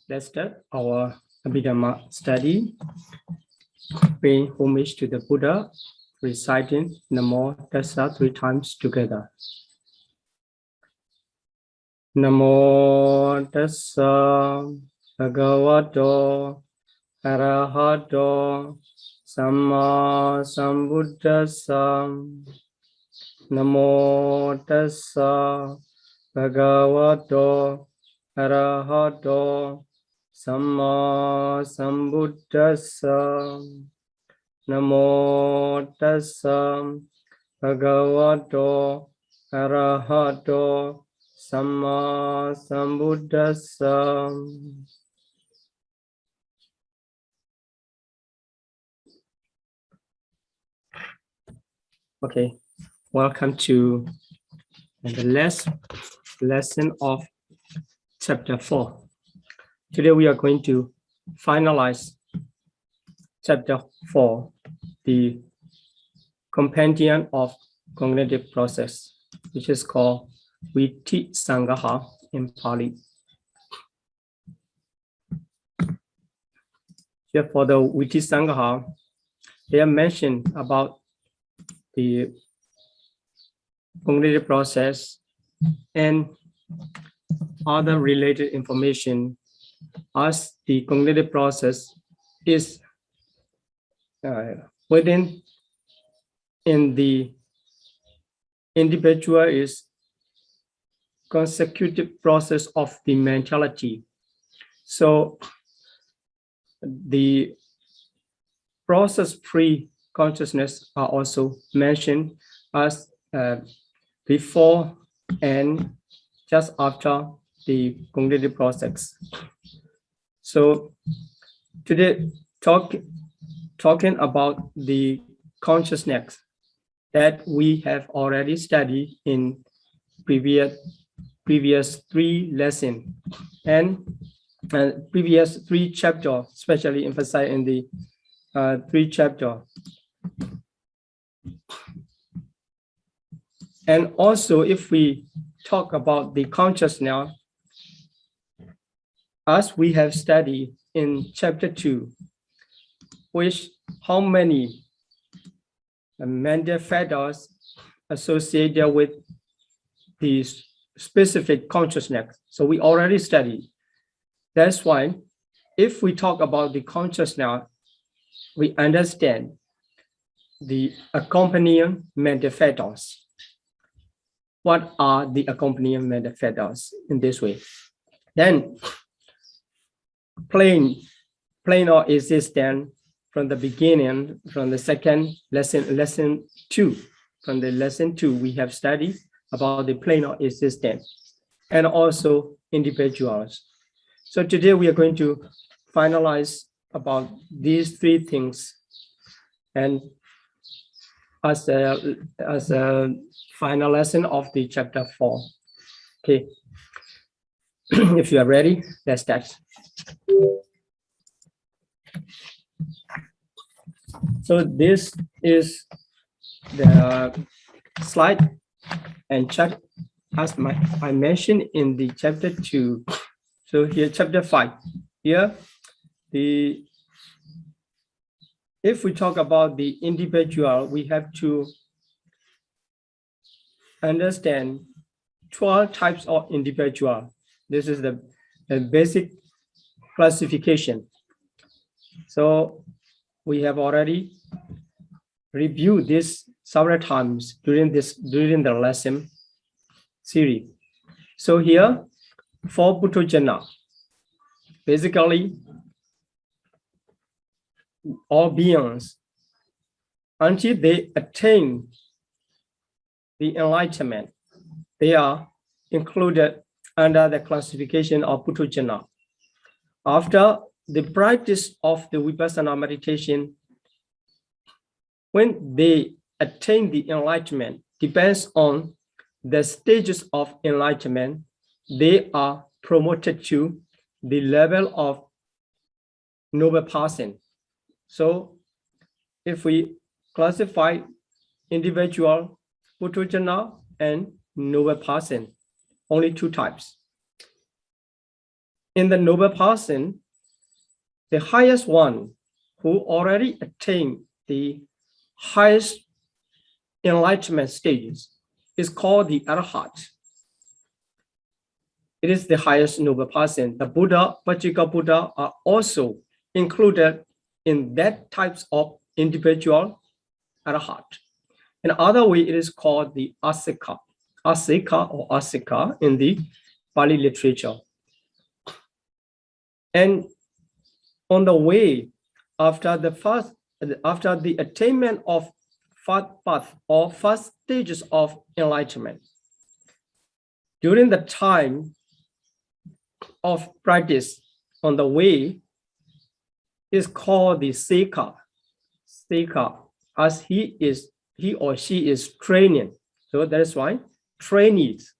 Let's start our Abhidhamma study. Paying homage to the Buddha, reciting Namo Tassa 3 times together. Namo Tassa Bhagavato Arahato Samma Sambuddhassa. Namo Tassa Bhagavato Arahato Samma Sambuddhassa. Namo Tassa Bhagavato Arahato Samma Sambuddhassa. Okay, welcome to the last lesson of chapter 4. Today we are going to finalize chapter 4, the compendium of cognitive process, which is called Viti Sangaha in Pali. Here for the Viti Sangaha, they are mentioned about the cognitive process and other related information as the cognitive process is within in the individual is consecutive process of the mentality. So the process pre-consciousness are also mentioned as before and just after the cognitive process. So today talking about the consciousness that we have already studied in previous 3 lessons and previous 3 chapters, especially emphasized in the 3 chapters. And also, if we talk about the consciousness, as we have studied in chapter 2, which how many mental factors associated with the specific consciousness. So we already studied. That's why if we talk about the consciousness, we understand the accompanying mental factors. What are the accompanying mental factors in this way? Then plane of existence from the beginning, from the second lesson 2. From the lesson 2, we have studied about the plane of existence and also individuals. So today we are going to finalize about these 3 things, and as a final lesson of the chapter 4. Okay, if you are ready, let's start. So this is the slide and chart as I mentioned in the chapter 2. So here chapter 5. Here if we talk about the individual, we have to understand 12 types of individual. This is the basic classification. So we have already reviewed this several times during the lesson series. So here for Puthujjana, basically all beings, until they attain the enlightenment, they are included under the classification of Puthujjana. After the practice of the Vipassana meditation, when they attain the enlightenment, depends on the stages of enlightenment, they are promoted to the level of noble person. So if we classify individual, Puthujjana, and noble person, only 2 types. in the noble person, the highest one who already attained the highest enlightenment stages is called the Arhat. It is the highest noble person. The Buddha, Vajika Buddha are also included in that types of individual Arhat. In other way, it is called the Asika, Asika or Asika in the Pali literature. And on the way, after the attainment of first path or first stages of enlightenment, during the time of practice on the way is called the Seka, as he or she is training. So that is why trainees.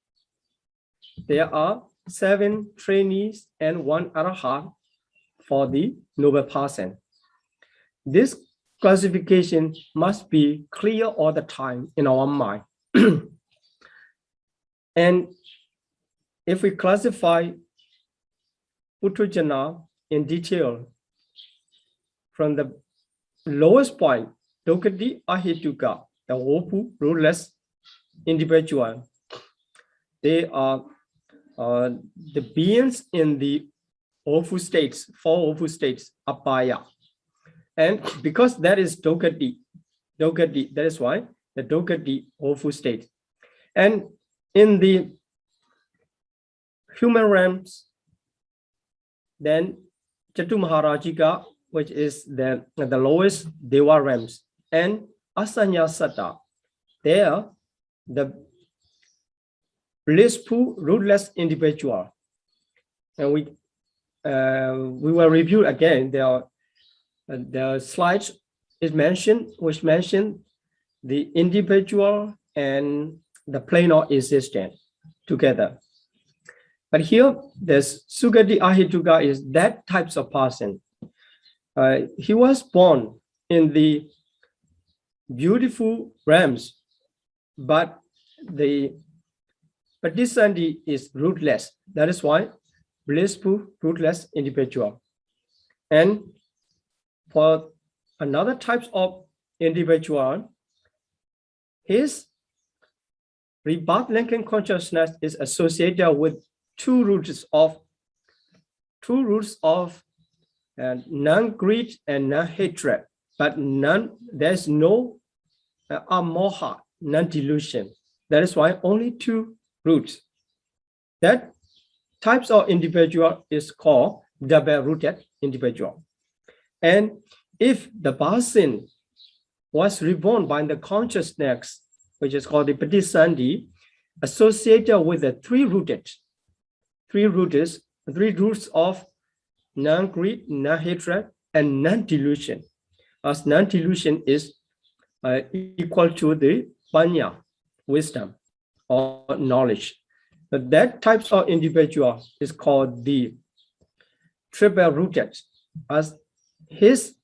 There are 7 trainees and 1 Arhat for the noble person. This classification must be clear all the time in our mind. And if we classify Puthujjana in detail, from the lowest point, Dokati Ahituka, the Opu, rootless individual, they are the beings in the Ofu states, 4 Ofu states, Apaya. And because that is Dokati, that is why the Dokati Ofu state. And in the human realms, then Chatu Maharajika, which is the lowest Deva realms, and Asanya Sata, they are the blissful, rootless individual. And we will review again. The slides is mentioned, which mentioned the individual and the plane of existence together. But here, there's Sugati Ahituka is that types of person. He was born in the beautiful realms, but the Patisandi is rootless. That is why blissful, rootless individual. And for another types of individual, his rebirth linking consciousness is associated with two roots of non-greed and non-hatred, but there's no amoha, non-delusion. That is why only 2 roots. That types of individual is called double-rooted individual. And if the person was reborn by the consciousness, which is called the Patisandi, associated with the 3 roots of non-greed, non-hatred, and non-delusion. As non-delusion is equal to the panya, wisdom or knowledge. But that types of individual is called the triple-rooted, as his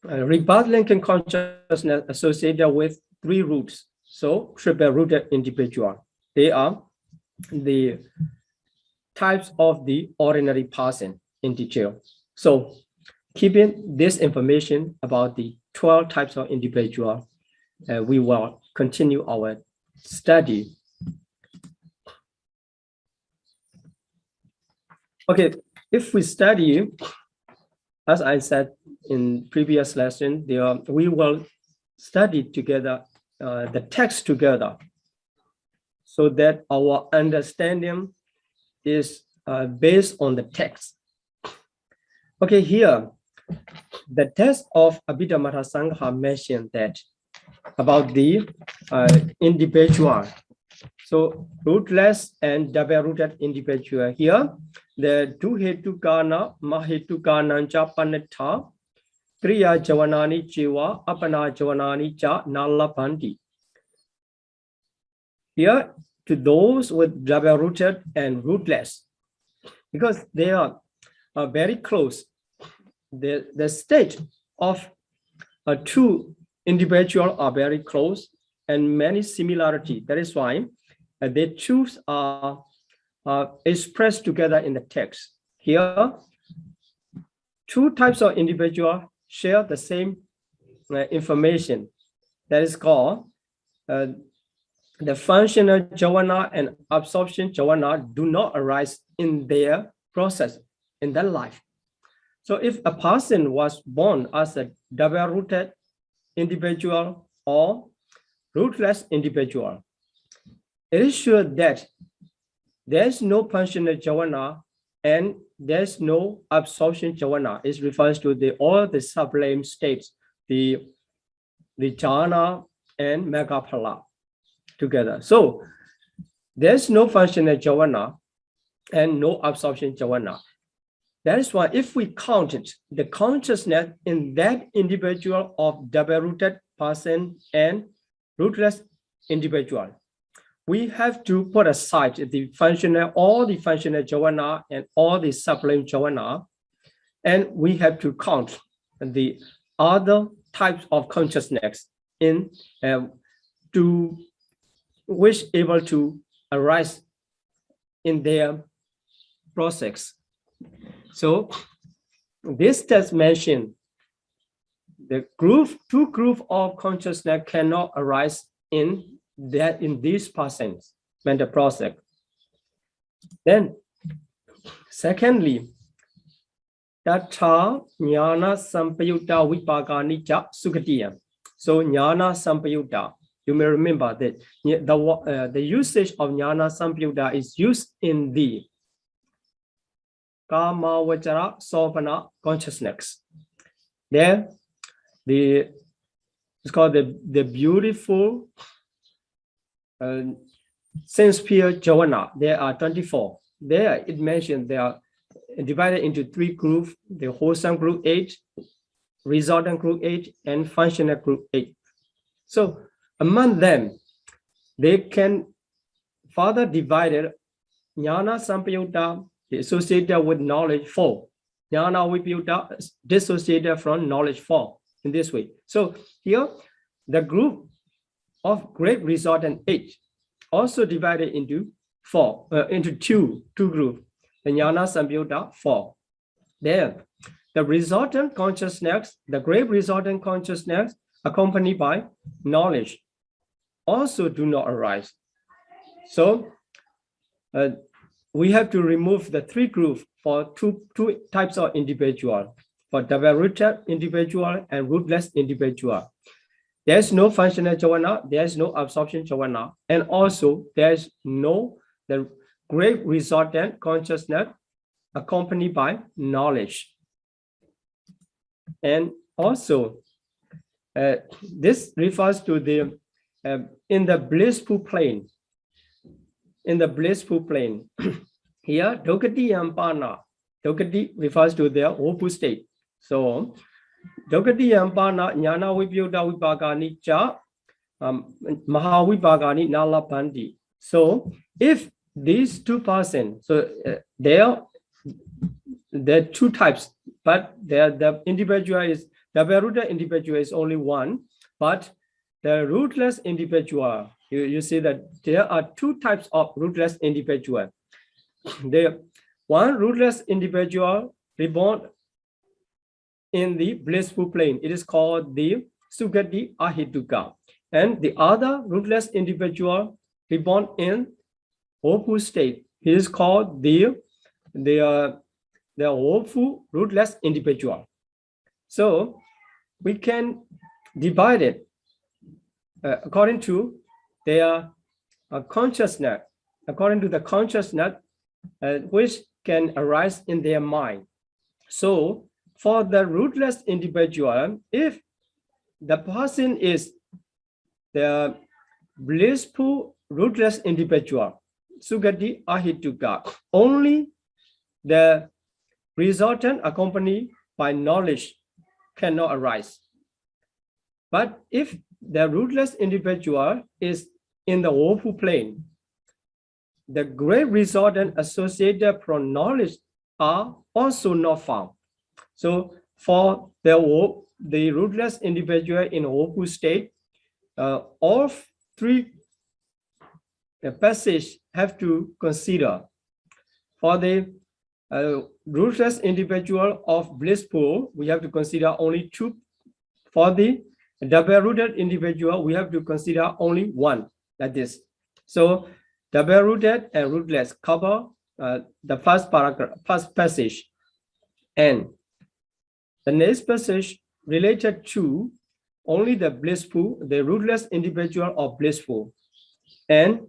rebirth linking consciousness associated with 3 roots. So triple-rooted individual. They are the types of the ordinary person in detail. So keeping this information about the 12 types of individual, we will continue our study. Okay, if we study, as I said in previous lesson, we will study together the text together, so that our understanding is based on the text. Okay, here, the text of Abhidhamma Sangha mentioned that about the individual. So rootless and double-rooted individual. Here, the duhetukana mahetukana cha panitha kriya javanani jiva apana javanani cha nalapandi. Here, to those with double-rooted and rootless, because they are very close. The state of 2 individuals are very close and many similarity. That is why they choose are expressed together in the text. Here, two types of individual share the same information. That is called the functional jhana and absorption jhana do not arise in their process, in their life. So if a person was born as a double-rooted individual or rootless individual, it is sure that there is no functional jhana and there is no absorption jhana. It refers to all the sublime states, the jhana and megaphala together. So there's no functional jhana and no absorption jhana. That is why if we counted the consciousness in that individual of double-rooted person and rootless individual, we have to put aside all the functional jhana and all the sublime jhana, and we have to count the other types of consciousness in which able to arise in their process. So this text mentioned the two groups of consciousness cannot arise in these persons mental process. Then, secondly, Tata Jnana Sampayutta Vipagani Ja Sukatiya. So Jnana Sampayutta, you may remember that the usage of Jnana Sampayutta is used in the Kama Vachara Sopana consciousness. There, it's called the beautiful sense-pure jhana. There are 24. There it mentioned they are divided into three groups: the wholesome group 8, resultant group 8, and functional group 8. So among them, they can further divide Jnana Sampayutta associated with knowledge 4. Jnana Vipayutta dissociated from knowledge 4 in this way. So here, the group of great resultant 8 also divided into two groups. The Jnana Sampayutta 4. There, the resultant consciousness, the great resultant consciousness accompanied by knowledge also do not arise. So we have to remove the three groups for two types of individual, for double-rooted individual and rootless individual. There's no functional jhana, there's no absorption jhana, and also there's no the great resultant consciousness accompanied by knowledge. And also, this refers to the in the blissful plane. In the blissful plane, here Dokati Yampana. Dokati refers to their woeful state. So Dokati Yampana Jnana Vipayutta Vipagani Cha Mahavipagani Nalapandi. So if these two persons, so there are two types, but the individual is the double-rooted individual is only one, but the rootless individual, you see that there are two types of rootless individual. One rootless individual reborn in the blissful plane. It is called the Sugati Ahituka. And the other rootless individual reborn in woeful state. It is called the woeful rootless individual. So we can divide it according to their consciousness, according to the consciousness which can arise in their mind. So for the rootless individual, if the person is the blissful rootless individual, Sugati Ahituka, only the resultant accompanied by knowledge cannot arise. But if the rootless individual is in the woeful plane, the great resultant associated from knowledge are also not found. So for the rootless individual in a woeful state, all three passages have to consider For the rootless individual of blissful, we have to consider only 2. For the double-rooted individual, we have to consider only 1, like this. So double-rooted and rootless cover the first paragraph, first passage, and the next passage related to only the blissful, the rootless individual of blissful, and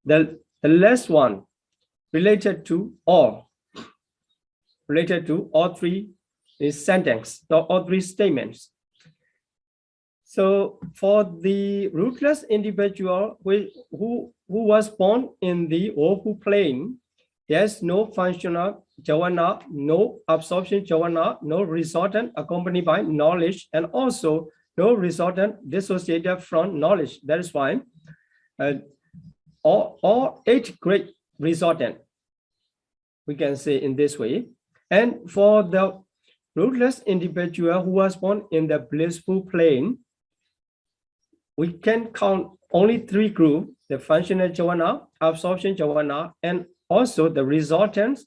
the last one related to all 3 sentence, all 3 statements. So for the rootless individual who was born in the Ohu plane, there's no functional jhana, no absorption jhana, no resultant accompanied by knowledge, and also no resultant dissociated from knowledge. That is why all 8 great resultant, we can say in this way. And for the rootless individual who was born in the blissful plane, we can count only 3 groups: the functional jhana, absorption jhana, and also the resultants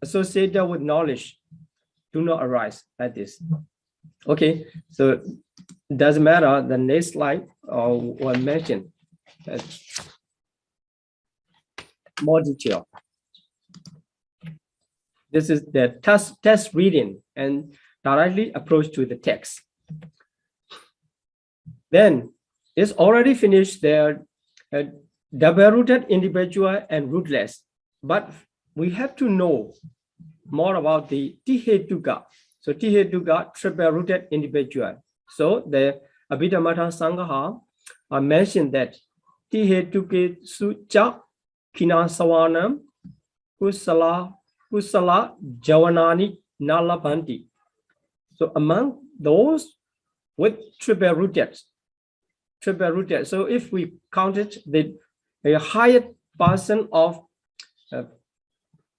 associated with knowledge do not arise like this. Okay, so it doesn't matter. The next slide will mention more detail. This is the test reading and directly approach to the text. Then it's already finished their double-rooted individual and rootless, but we have to know more about the Tihetuka. So Tihetuka, triple-rooted individual. So the Abhidhamma Sangha mentioned that Tihetuke Sucha Kina Sawanam Kusala Javanani Nalabanti. So among those with triple-rooted. So if we counted the highest person of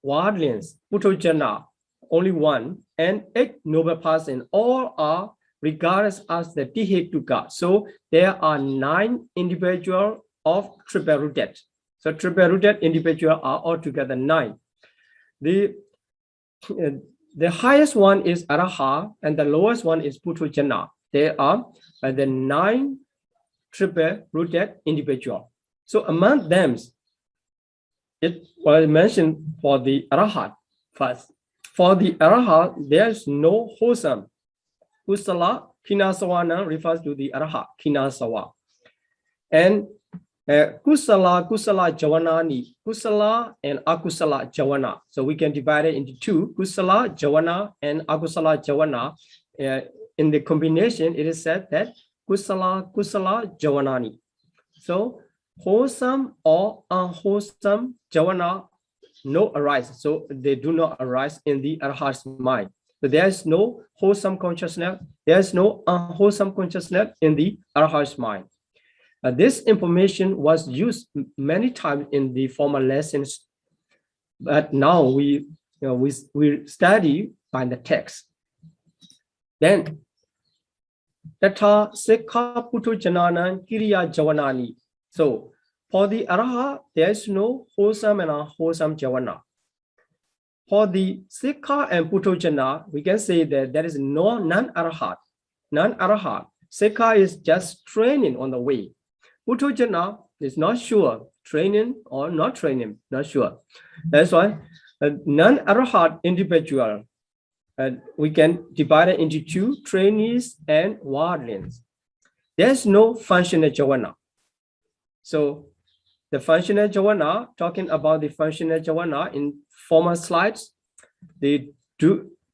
worldlings, Puthojana, only 1, and 8 noble persons, all are regarded as the Tihetuka. So there are 9 individuals of triple-rooted. So triple-rooted individuals are altogether 9. The highest one is Araha, and the lowest one is Puthojana. They are the 9 triple-rooted individual. So among them, it was mentioned for the Arahat first. For the Arahat, there's no wholesome. Kusala Kinasawana refers to the Arahat, Kinasawa. And Kusala Javanani, Kusala and Akusala Javana. So we can divide it into 2, Kusala Javana and Akusala Javana. In the combination, it is said that Kusala Javanani. So wholesome or unwholesome Javana no arise. So they do not arise in the Arhat's mind. So there is no wholesome consciousness. There is no unwholesome consciousness in the Arhat's mind. This information was used many times in the former lessons, but now we study by the text. Then, Tata Sekha Puthojananan Kiriya Javanani. So, for the Araha, there is no wholesome and unwholesome Javana. For the Sekha and Puthojana, we can say that there is no non-Arahat. Non-Arahat. Sekha is just training on the way. Puthojana is not sure, training or not training, not sure. That's why a non-Arahat individual, we can divide it into 2, trainees and worldlings. There's no functional Javana. So the functional Javana, talking about the functional Javana in former slides, the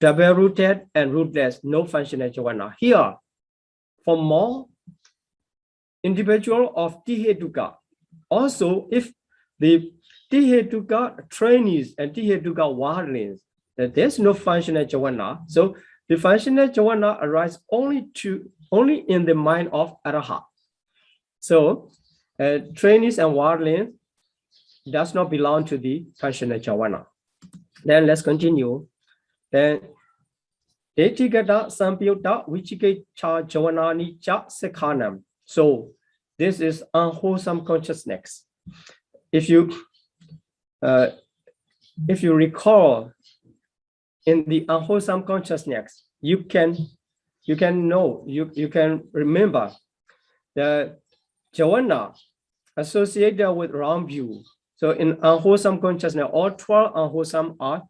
double-rooted and rootless, no functional Javana. Here, for more individual of Tihetuka. Also, if the Tihetuka trainees and Tihetuka worldlings, that there's no functional Javana. So the functional Javana arises only in the mind of Arahat. So trainees and worldlings does not belong to the functional Javana. Then let's continue. Then Detigata Sampyuta Vichikecha Javanani Cha Sekhanam. So this is unwholesome consciousness. If you if you recall in the unwholesome consciousness, you can remember the jhana associated with wrong view. So in unwholesome consciousness, all 12 unwholesome are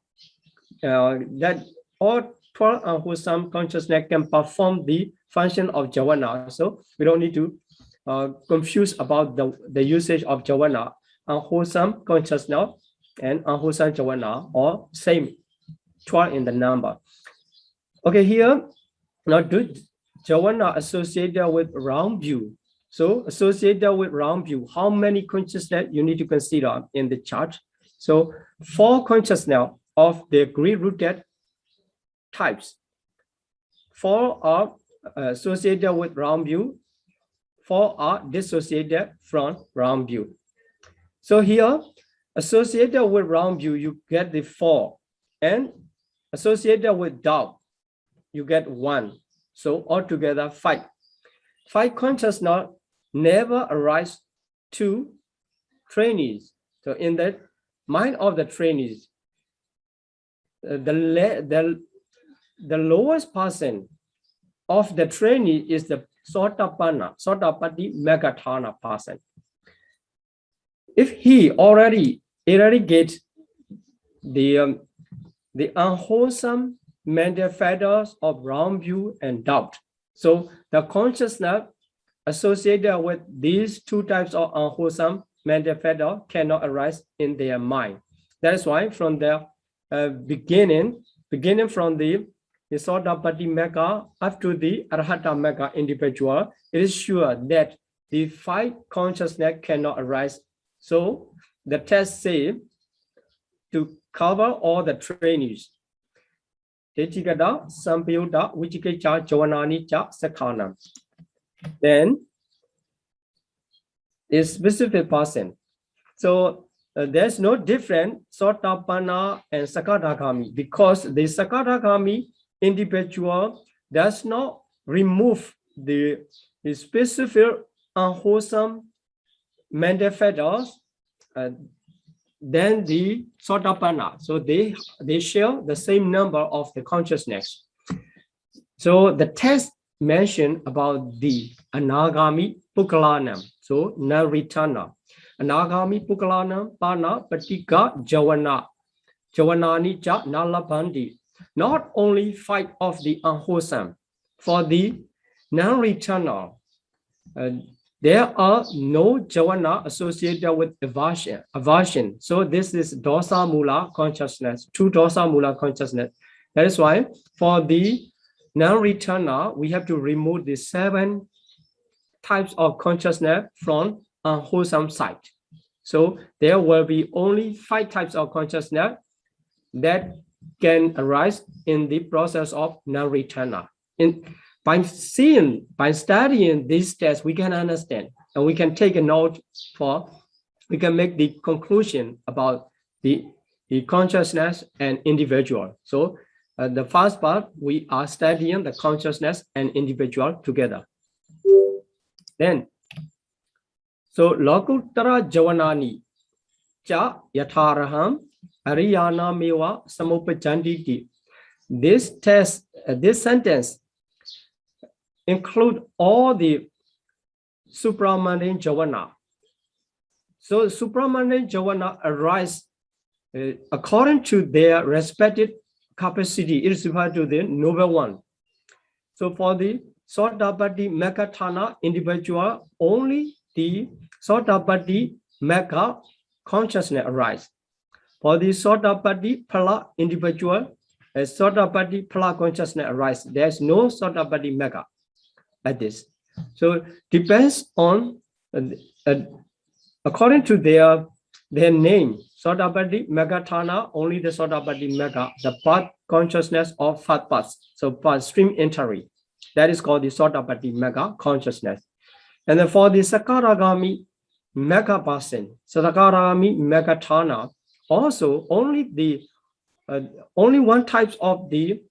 that all 12 unwholesome consciousness can perform the function of jhana. So we don't need to confuse about the usage of jhana. Unwholesome consciousness and unwholesome jhana are same, 12 in the number. Okay, here now do jhana associated with wrong view. So associated with wrong view, how many consciousness you need to consider in the chart? So 4 consciousness of the greed-rooted types. 4 are associated with wrong view. 4 are dissociated from wrong view. So here, associated with wrong view, you get the 4, and associated with doubt, you get 1. So altogether 5. 5 consciousness never arise to trainees. So in the mind of the trainees, the lowest person of the trainee is the Sotapatti Megatana person. If he already eradicates the unwholesome mental factors of wrong view and doubt, so the consciousness associated with these 2 types of unwholesome mental factors cannot arise in their mind. That is why from the beginning from the Sotapatti Mega up to the Arhata Mega individual, it is sure that the 5 consciousness cannot arise. So the test say to cover all the trainees. Tetikada, Sampayuta, Vichikecha, Javanani, Cha, Sakana. Then is specific person. So there's no difference Sotapanna and Sakadagami, because the Sakadagami individual does not remove the specific unwholesome mental factors than the Sotapanna. So they share the same number of the consciousness. So the test mentioned about the Anagami Pukalanam, so Naritana. Anagami Pukalanam, Pana, Patika, Javanani Cha, Nalabandi. Not only 5 of the unwholesome, for the non-returnal, there are no jhana associated with aversion. So this is dosa mula consciousness, 2 dosa mula consciousness. That is why for the non-returnal, we have to remove the 7 types of consciousness from unwholesome side. So there will be only 5 types of consciousness that can arise in the process of non-returnal. By studying these tests, we can understand and we can take a note we can make the conclusion about the consciousness and individual. So the first part, we are studying the consciousness and individual together. Then, so Lokuttara Javanani Cha Yatharaham Ariyana Mewa Samupajanditi. This sentence include all the supramundane jhana. So supramundane jhana arise according to their respective capacity. It is referred to the noble one. So for the Sotapatti Megatana individual, only the Sotapatti Mega consciousness arise. For the Sotapatti Phala individual, Sotapatti Phala consciousness arise. There is no Sotapatti Mega like this. So depends on according to their name. Sotapatti Megatana, only the Sotapatti Mega, the path consciousness of fat paths. So path stream entry. That is called the Sotapatti Mega consciousness. And then for the Sakaragami Mega person, Sakaragami Megatana, also only one type of the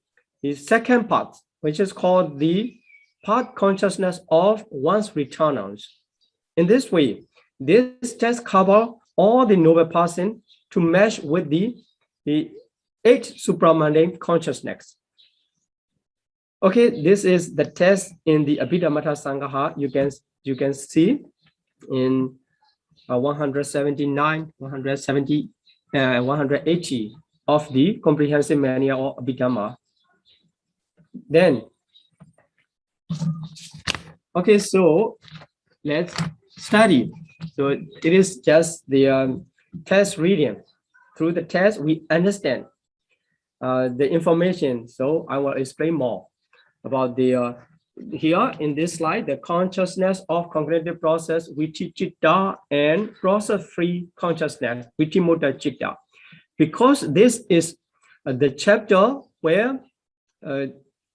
second part, which is called the path consciousness of one's returnals. In this way, this test covers all the noble person to match with the the 8 supramundane consciousness. Okay, this is the test in the Abhidhamma Sangaha. You can see in 179, 170, 180 of the comprehensive manual or Abhidhamma. Then, okay, so let's study. So it is just the test reading. Through the test, we understand the information. So I will explain more about the here in this slide, the consciousness of cognitive process, Vichitta, and process-free consciousness, Vichimuta Chitta. Because this is the chapter where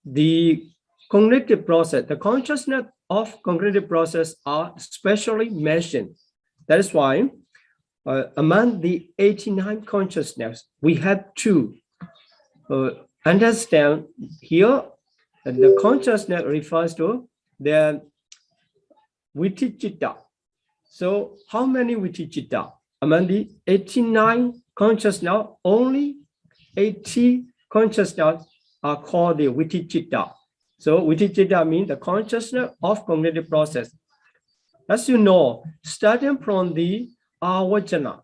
the cognitive process, the consciousness of cognitive process are specially mentioned. That is why among the 89 consciousness, we have to understand here that the consciousness refers to the Vichitta. So how many Vichitta? Among the 89 consciousness, only 80 consciousness are called the Vichitta. So Vichitta means the consciousness of cognitive process. As you know, starting from the Avajana,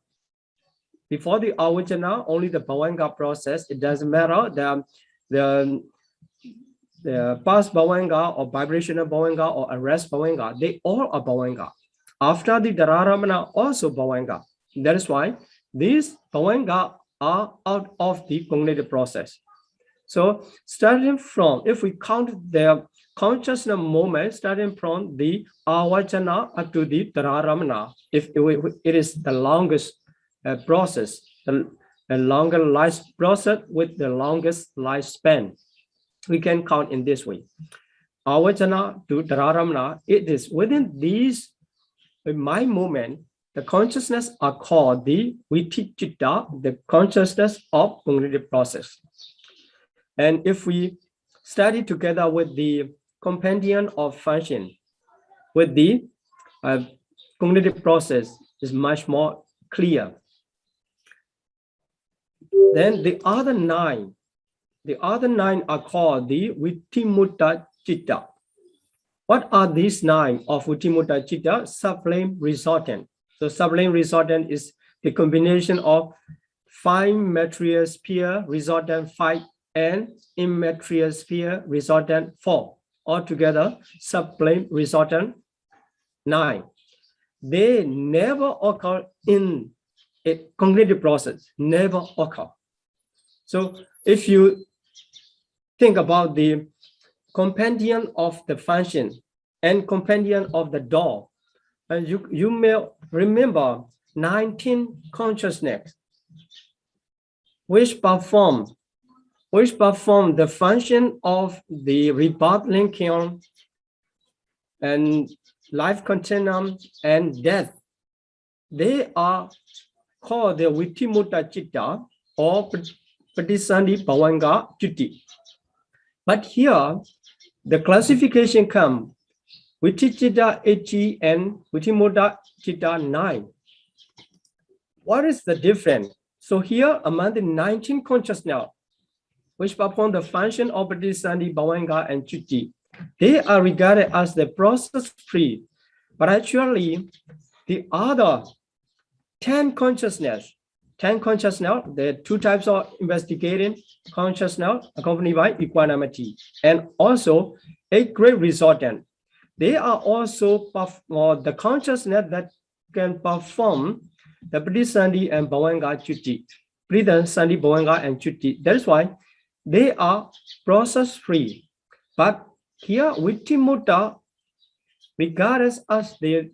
before the Avajana, only the Bhavanga process, it doesn't matter, the past Bhavanga or vibrational Bhavanga or arrest Bhavanga, they all are Bhavanga. After the Dhararamana, also Bhavanga. That is why these Bhavanga are out of the cognitive process. So starting from, if we count the consciousness moment, starting from the Avajana up to the Dhararamana, if it is the longest process, the longer life process with the longest lifespan, we can count in this way. Avajana to Dhararamana, it is within these mind movement, the consciousness are called the Vichitta, the consciousness of cognitive process. And if we study together with the compendium of function, with the cognitive process is much more clear. Then the other nine are called the Vichimuta Chitta. What are these 9 of Vichimuta Chitta? Sublime resultant. So sublime resultant is the combination of 5 material sphere resultant 5 and immaterial sphere resultant 4. Altogether, sublime resultant 9. They never occur in a cognitive process, never occur. So if you think about the compendium of the function and compendium of the door, and you may remember 19 consciousness which perform the function of the rebirth linking and life continuum and death. They are called the Vichimuta Chitta or Patisandhi Bhavanga Chitti. But here, the classification comes Vichitta 8 and Vichimuta Chitta 9. What is the difference? So here, among the 19 consciousness, which perform the function of Patisandhi Bhavanga and Chitti, they are regarded as the process-free. But actually, the other 10 consciousness, there are 2 types of investigating consciousness accompanied by equanimity, and also 8 great resultant. They are also the consciousness that can perform the Patisandhi and Bhavanga Chitti. Patisandhi, Bhavanga, and Chitti. That is why they are process-free. But here, Vichimuta regarded as the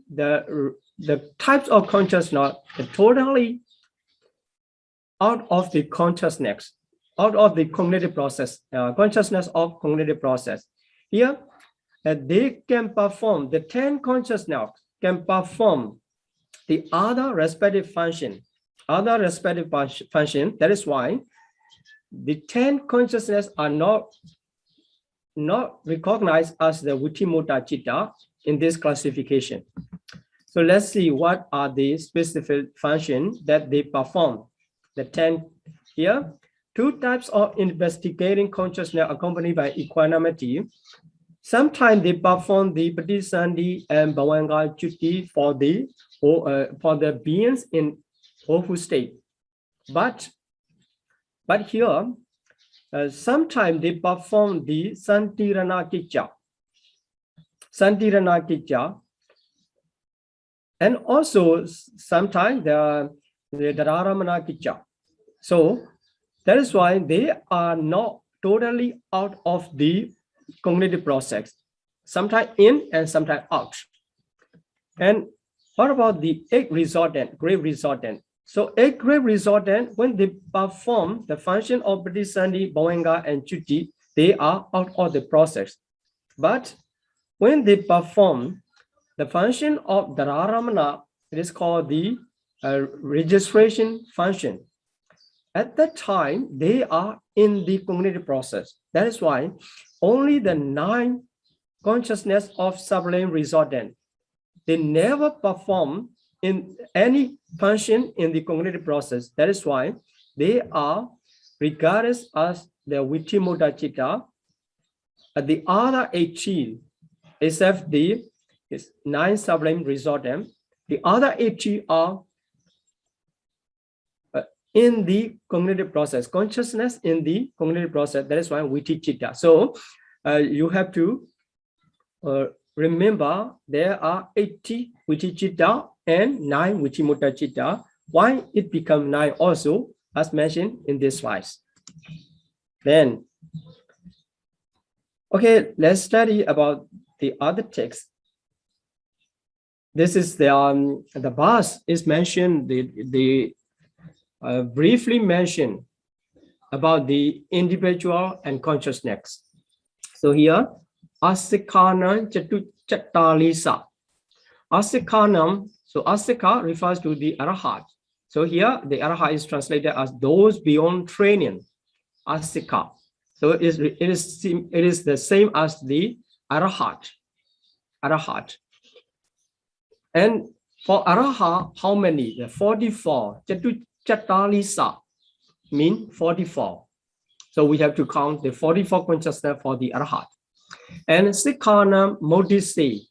types of consciousness totally out of the consciousness, out of the cognitive process, consciousness of cognitive process. Here, they can perform, the 10 consciousness can perform the other respective function. That is why the 10 consciousness are not recognized as the Vichimuta Chitta in this classification. So let's see what are the specific functions that they perform, the 10 Here, two types of investigating consciousness accompanied by equanimity. Sometimes they perform the Patisandi and Bhavanga Chuti for the beings in awful state. But here, sometimes they perform the Santirana Kicha. Santirana Kicha. And also sometimes the Dhararamana Kicha. So that is why they are not totally out of the cognitive process, sometimes in and sometimes out. And what about the eight resortant, grave resortant? So eight grave resortant, when they perform the function of Patisandi, Bhavanga, and Chuti, they are out of the process. But when they perform the function of Dhararamana, it is called the registration function. At that time, they are in the cognitive process. That is why only the 9 consciousness of sublime resortant, they never perform in any function in the cognitive process. That is why they are regarded as the Vitimutta Chitta. The other 18, except the 9 sublime resortant, the other 18 are in the cognitive process, consciousness in the cognitive process. That is why Viticcitta. So you have to remember there are 80 Viticcitta and 9 Vitimutta Citta. Why it become 9 also, as mentioned in this slide. Then, okay, let's study about the other text. This is the verse is mentioned, briefly mentioned about the individual and consciousness. So here, Asikana Chatalisa. Asikanam, so Asika refers to the Arahat. So here, the Arahat is translated as those beyond training, Asika. So it is the same as the Arahat. Arahat. And for Arahat, how many? The 44. Chatalisa mean 44. So we have to count the 44 consciousness for the Arahat. And Sikhana Modisi,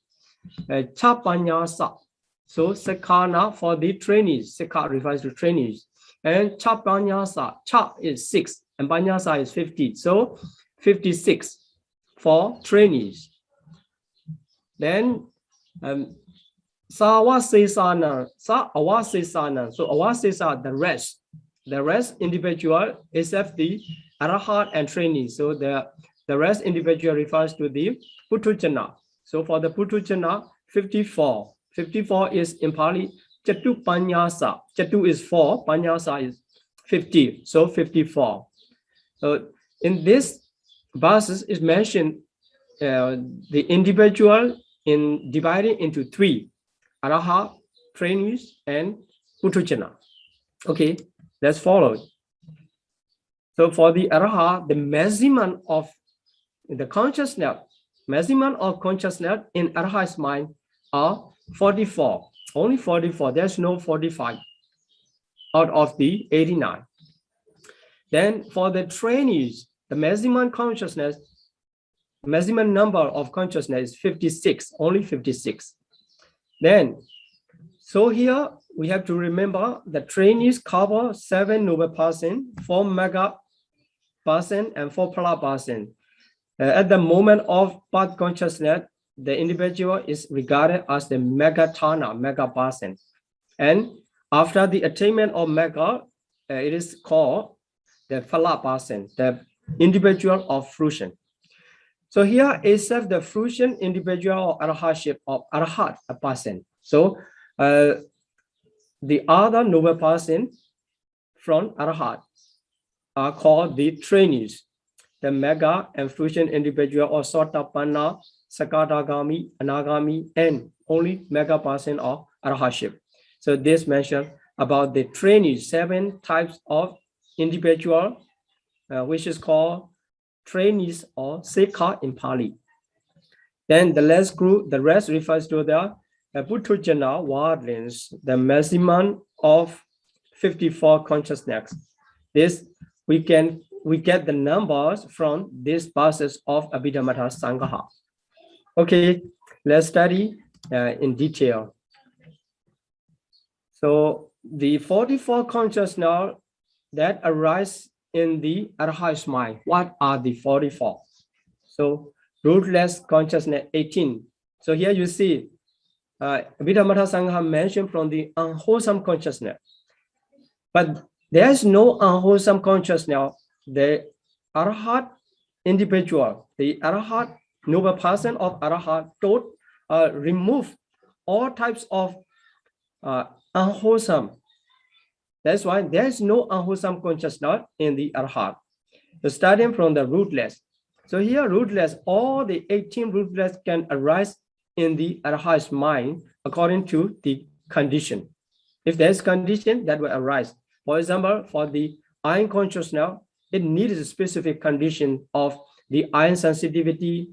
Chapanyasa. So Sikhana for the trainees, Sikha refers to trainees. And Chapanyasa, Cha is 6 and Panyasa is 50. So 56 for trainees. Then Sawasesana, Sa-awasesana. So awasesa, the rest individual except the Arahat and trainees. So the rest individual refers to the Puthujjana. So for the Puthujjana, 54. 54 is in Pali Chatu Panyasa. Chatu is 4, Panyasa is 50. So 54. So in this verses is mentioned the individual in dividing into 3. Arahat, trainees, and Puthujjana. Okay, let's follow. So for the Arahat, the maximum of the consciousness, maximum of consciousness in Arahat's mind are 44. Only 44. There's no 45 out of the 89. Then for the trainees, the maximum consciousness, maximum number of consciousness is 56. Only 56. Then, so here we have to remember the trainees cover 7 noble person, 4 mega person, and 4 pala person. At the moment of path consciousness, the individual is regarded as the megatana, mega person. And after the attainment of mega, it is called the phala person, the individual of fruition. So here except the fruition individual or arahatship of arahat, a person. So the other noble person from arahat are called the trainees, the mega and fruition individual or sotapanna, sakadagami, anagami, and only mega person of arahatship. So this mentioned about the trainees, 7 types of individual, which is called trainees or Sikha in Pali. Then the last group, the rest refers to the Puthujjana wardlings, the maximum of 54 consciousness. This we get the numbers from this process of Abhidhamma Sangaha. Okay, let's study in detail. So the 44 consciousness that arise in the Arhat's mind, what are the 44? So rootless consciousness 18. So here you see Abhidhamma Sangha mentioned from the unwholesome consciousness. But there's no unwholesome consciousness. The Arhat individual, the Arhat noble person of Arhat taught remove all types of unwholesome. That's why there's no unwholesome consciousness in the Arhat. So starting from the rootless. So here rootless, all the 18 rootless can arise in the Arhat's mind according to the condition. If there's condition, that will arise. For example, for the iron consciousness, it needs a specific condition of the iron sensitivity.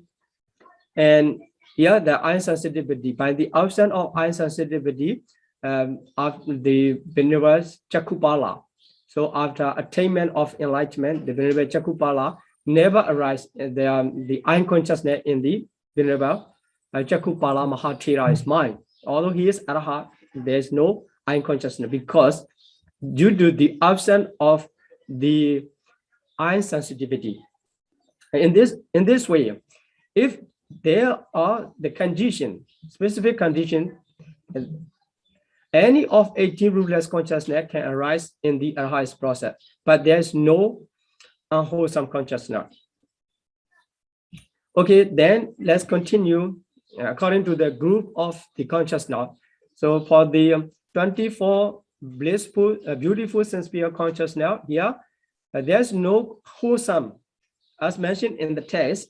And here the iron sensitivity, by the absence of iron sensitivity of the Venerable Chakupala. So after attainment of enlightenment, the Venerable Chakupala never arise the iron consciousness in the Venerable Chakupala Mahathera's mind. Although he is Arhat, there is no iron consciousness because due to the absence of the iron sensitivity. In this way, if there are the condition, specific condition, any of 18 rootless consciousness can arise in the Arhat's process, but there's no unwholesome consciousness. Okay, then let's continue according to the group of the consciousness. So for the 24 blissful, beautiful sense-pure consciousness here, there's no wholesome, as mentioned in the text.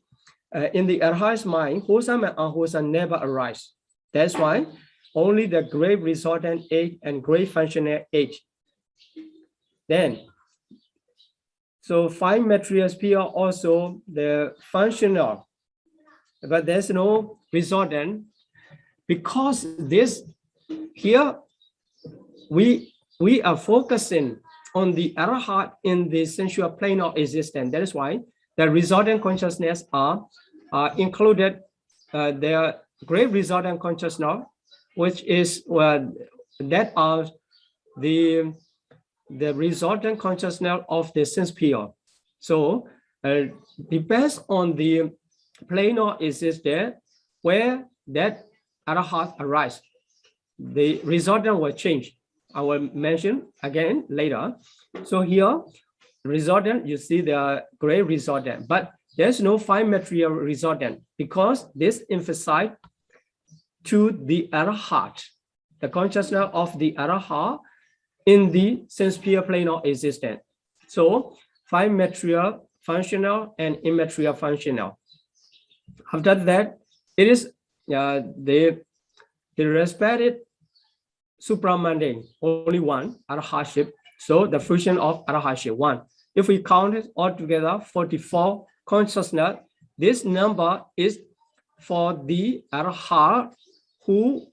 In the Arhat's mind, wholesome and unwholesome never arise. That's why only the great resultant age and great functional age. Then, so 5 material sphere also the functional, but there's no resultant because this here we are focusing on the Arhat in the sensual plane of existence. That is why the resultant consciousness are included. Their great resultant consciousness, which is that are the resultant consciousness of the sense sphere. So depends on the plane of existence where that Arhat arise. The resultant will change. I will mention again later. So here, resultant, you see the great resultant, but there's no 5 material resultant because this emphasized to the Arhat, the consciousness of the Arhat in the sense sphere plane of existence. So 5 material functional and immaterial functional. After that, it is the respected supramundane, only one, Arhatship. So the fruition of Arhatship, 1. If we count it all together, 44 consciousness, this number is for the Arhat who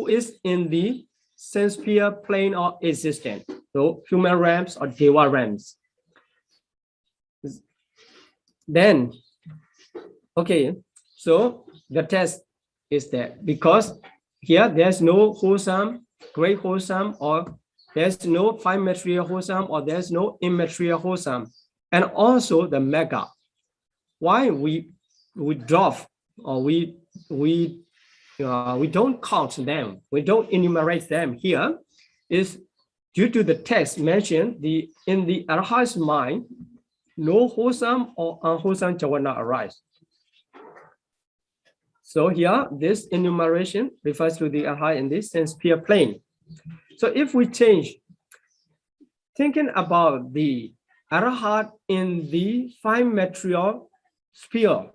is in the sense sphere plane of existence. So human realms or Deva realms. Then, okay, so the test is that because here there's no wholesome, great wholesome, or there's no 5 material wholesome, or there's no immaterial wholesome, and also the mega. Why we drop or we don't count them, we don't enumerate them here, is due to the text mentioned in the Arhat's mind, no wholesome or unwholesome jhana arise. So here, this enumeration refers to the Arhat in this sense sphere plane. So if we change, thinking about the Arhat in the 5 material sphere,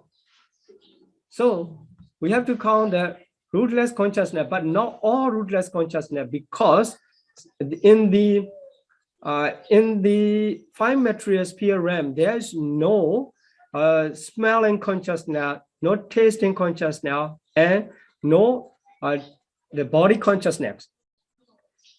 so we have to count the rootless consciousness, but not all rootless consciousness, because in the 5 material sphere realm, there is no smelling consciousness, no tasting consciousness, and no the body consciousness.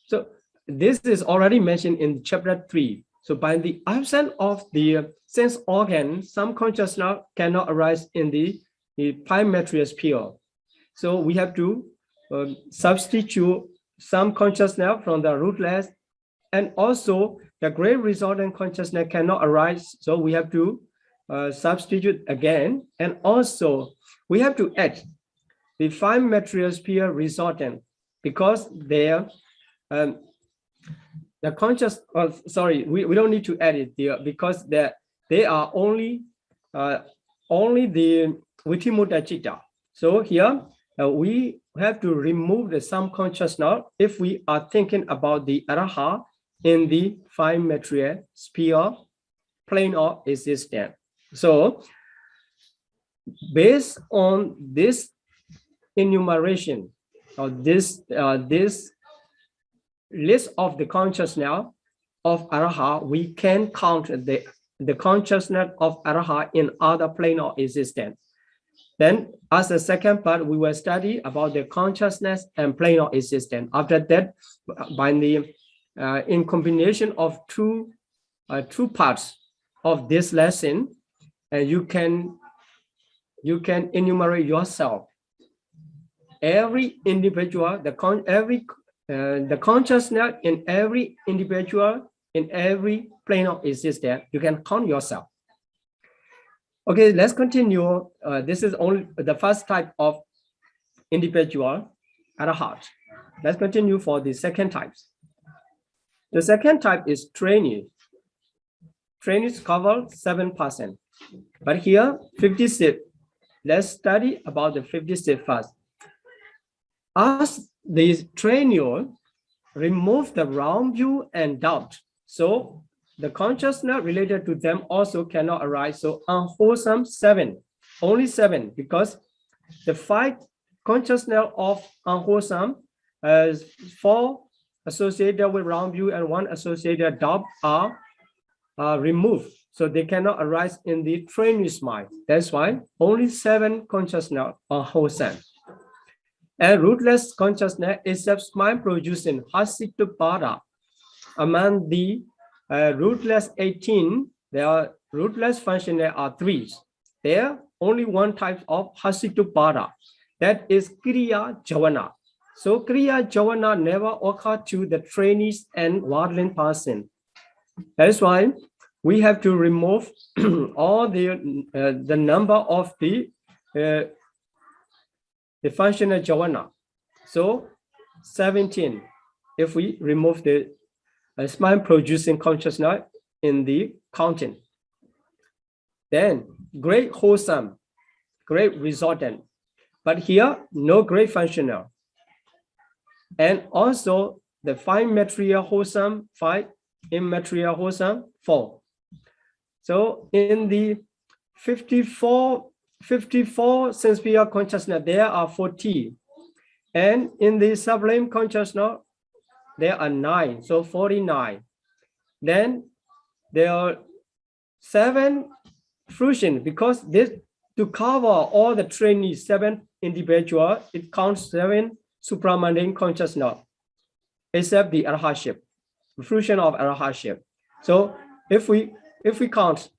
So this is already mentioned in chapter 3. So by the absence of the sense organ, some consciousness cannot arise in the prime material sphere. So we have to substitute some consciousness from the rootless, and also the great resultant consciousness cannot arise. So we have to substitute again, and also we have to add the fine material sphere resultant, because there the conscious, we don't need to add it there, because they are only the Vitimutta Citta. So here we have to remove the some consciousness if we are thinking about the Araha in the fine material sphere plane of existence. So based on this enumeration or this list of the consciousness of Araha, we can count the consciousness of Araha in other plane of existence. Then as a second part, we will study about the consciousness and plane of existence. After that, by the in combination of two parts of this lesson, you can enumerate yourself every individual, the consciousness in every individual in every plane of existence. You can count yourself. Okay, let's continue. This is only the first type of individual at a heart. Let's continue for the second types. The second type is trainee. Trainees cover 7%. But here, 56. Let's study about the 56 first. As the trainee remove the round view and doubt, so the consciousness related to them also cannot arise. So unwholesome 7, only 7, because the 5 consciousness of unwholesome, 4 associated with round view and 1 associated doubt are removed. So they cannot arise in the trainee's mind. That's why only 7 consciousness are wholesome. And rootless consciousness is just mind producing Hasitupada. Among the rootless 18, there are rootless functional are 3. There only one type of Hasitupada, that is Kriya Javana. So Kriya Javana never occur to the trainees and worldling person. That's why we have to remove all the number of the functional Javana. So 17, if we remove the mind producing consciousness in the content. Then great wholesome, great resultant. But here, no great functional. And also the 5 material wholesome, 5 immaterial wholesome, 4. So in the 54 sense-sphere consciousness, there are 40. And in the sublime consciousness, there are 9, so 49. Then there are 7 fruition, because this to cover all the trainees, 7 individual, it counts 7 supramundane consciousness, except the arahaship, fruition of arahaship. So if we count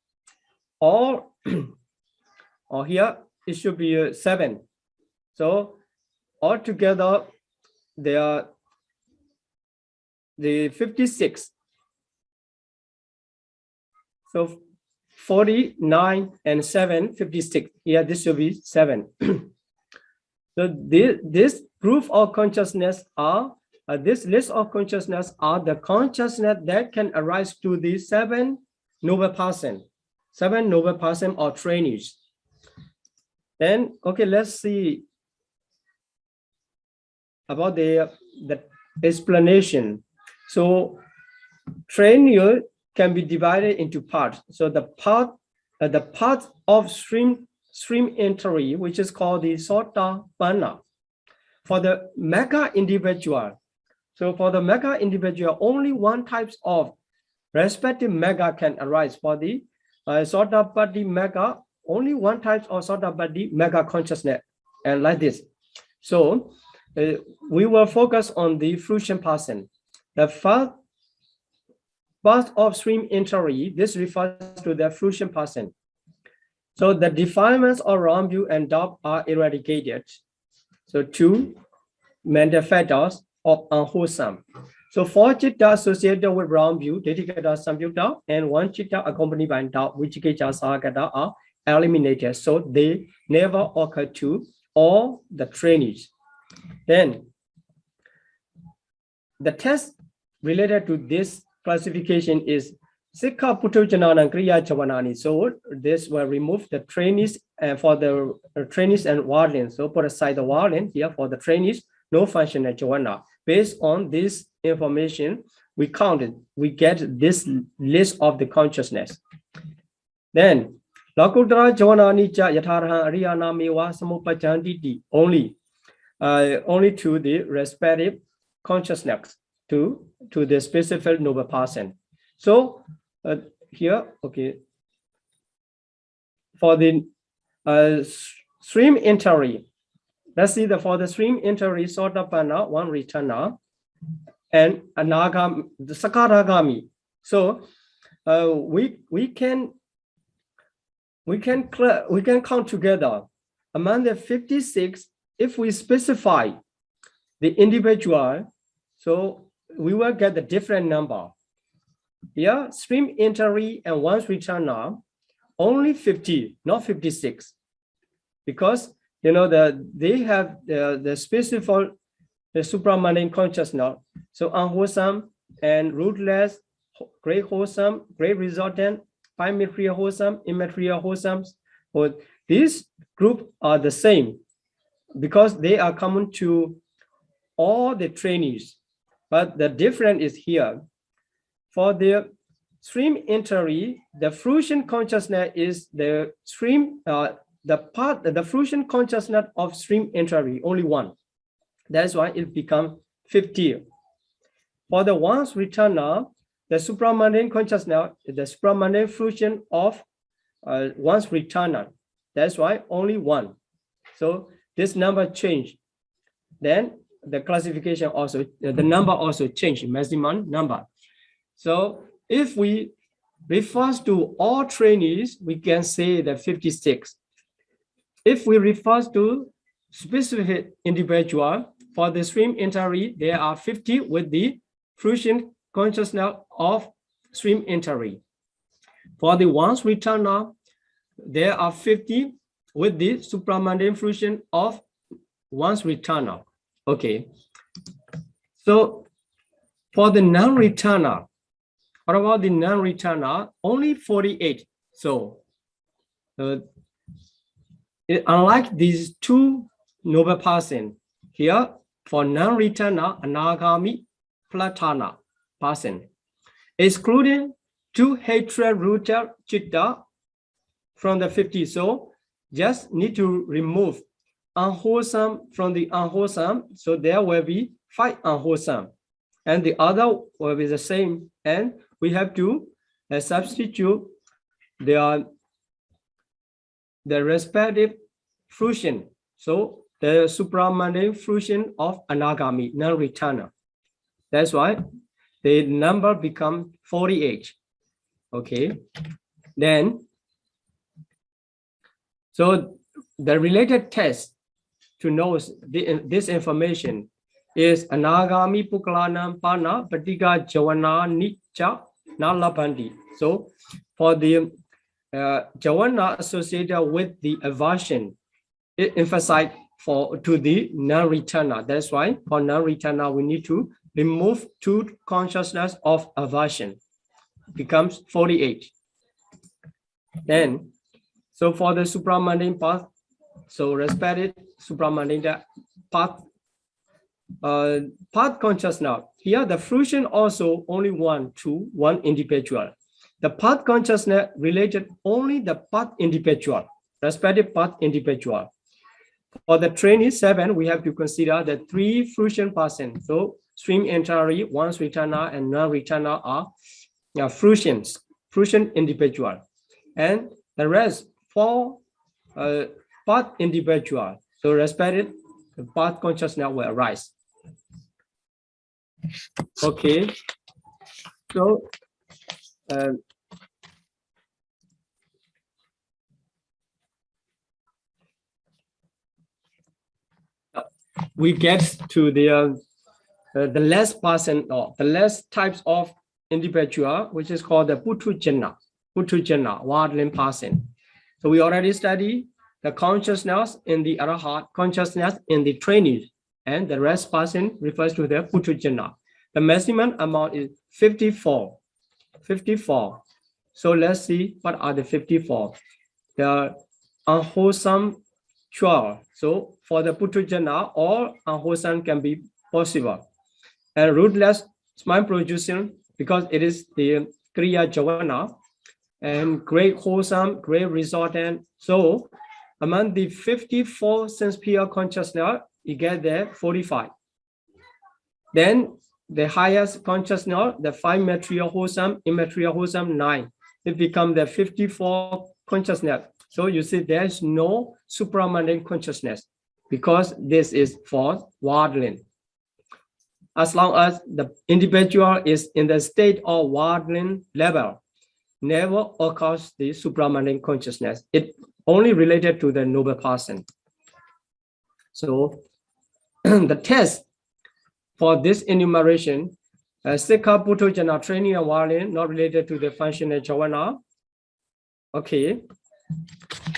all, or here it should be 7. So altogether there are the 56. So 49 and 7, 56. Here this should be 7. So this group of consciousness are this list of consciousness are the consciousness that can arise to the 7 noble person, 7 noble person or trainees. Then okay, let's see about the explanation. So trainee can be divided into parts. So the part of stream entry, which is called the Sotapanna. For the mega individual, so for the mega individual, only one type of respective mega can arise. For the Sotapanna mega, only one type of Sotapanna mega consciousness, and like this. So we will focus on the fruition person. The path of stream entry, this refers to the fruition person. So the defilements of wrong view and doubt are eradicated. So 2 mental factors of unwholesome. So 4 chitta associated with wrong view, Ditikata Samyutta, and 1 chitta accompanied by doubt, Vichikicca Sahagata, are eliminated. So they never occur to all the trainees. Then the test related to this classification is Sikha Putujanana Kriya Chavanani. So this will remove the trainees for the trainees and wardens. So put aside the warden here for the trainees, no functional Chavana. Based on this information, we get this list of the consciousness. Then Lakudra Chavanani Cha Yatharha Ariana Mewa Samupachanditi only to the respective consciousness to the specific noble person. So here, okay, for the stream entry, let's see for the stream entry Sotapanna, 1 returner, and Anagami, the Sakaragami. So we can count together among the 56 if we specify the individual. So we will get the different number. Here, stream entry and 1 returner, only 50, not 56, because you know they have the specific the supramundane consciousness. So unwholesome and rootless, great wholesome, great resultant, material wholesome, immaterial wholesome. Or these groups are the same because they are common to all the trainees. But the difference is here. For the stream entry, the fruition consciousness is the stream, the fruition consciousness of stream entry, only 1. That's why it becomes 50. For the 1 returner, the supramundane consciousness, the supramundane fruition of 1 returner. That's why only 1. So this number changed. Then the classification also, the number also changed, maximum number. So if we refer to all trainees, we can say that 56. If we refer to specific individual, for the stream entry, there are 50 with the fruition consciousness of stream entry. For the 1 returner, there are 50 with the supramundane fruition of 1 returner. Okay. So for the non-returner, what about the non-returner? Only 48. So unlike these 2 noble person, here for non-returner, Anagami, Platana person, excluding 2 hatred-rooted chitta from the 50. So just need to remove unwholesome from the unwholesome. So there will be 5 unwholesome. And the other will be the same. And we have to substitute the respective fruition. So the supramundane fruition of Anagami, non-returner. That's why the number becomes 48. Okay. Then, so the related test to know this information is Anagami Pukalanam Pana Patika Jawana Nicha Nalapandi. So for the Jawana associated with the aversion, it emphasized to the non-returner. That's why for non-returner, we need to remove 2 consciousness of aversion. Becomes 48. Then, so for the supramundane path, so respected supramundane path, path consciousness. Here, the fruition also only 1 to 1 individual. The path consciousness related only the path individual, respective path individual. For the trainee 7, we have to consider the 3 fruition persons. So stream entry, 1 returner, and non-returner are fruition individual. And the rest 4 path individual. So respected the path consciousness will arise. Okay. So we get to the last person or the last types of individual, which is called the Putujana, worldling person. So we already studied the consciousness in the Arahat, consciousness in the training, and the rest person refers to the Putujana. The maximum amount is 54. 54. So let's see what are the 54. The unwholesome 12. So for the Putujana, all unwholesome can be possible. And rootless mind producing, because it is the Kriya Javana, and great wholesome, great resultant. So among the 54 sense pure consciousness, you get there 45. Then the highest consciousness, the 5 material wholesome, immaterial wholesome, 9. It becomes the 54 consciousness. So you see there's no supramundane consciousness because this is for worldling. As long as the individual is in the state of worldling level, never occurs the supramundane consciousness. It only related to the noble person. So the test for this enumeration, Sikha Putujana training and worldling, not related to the functional Javana. Okay,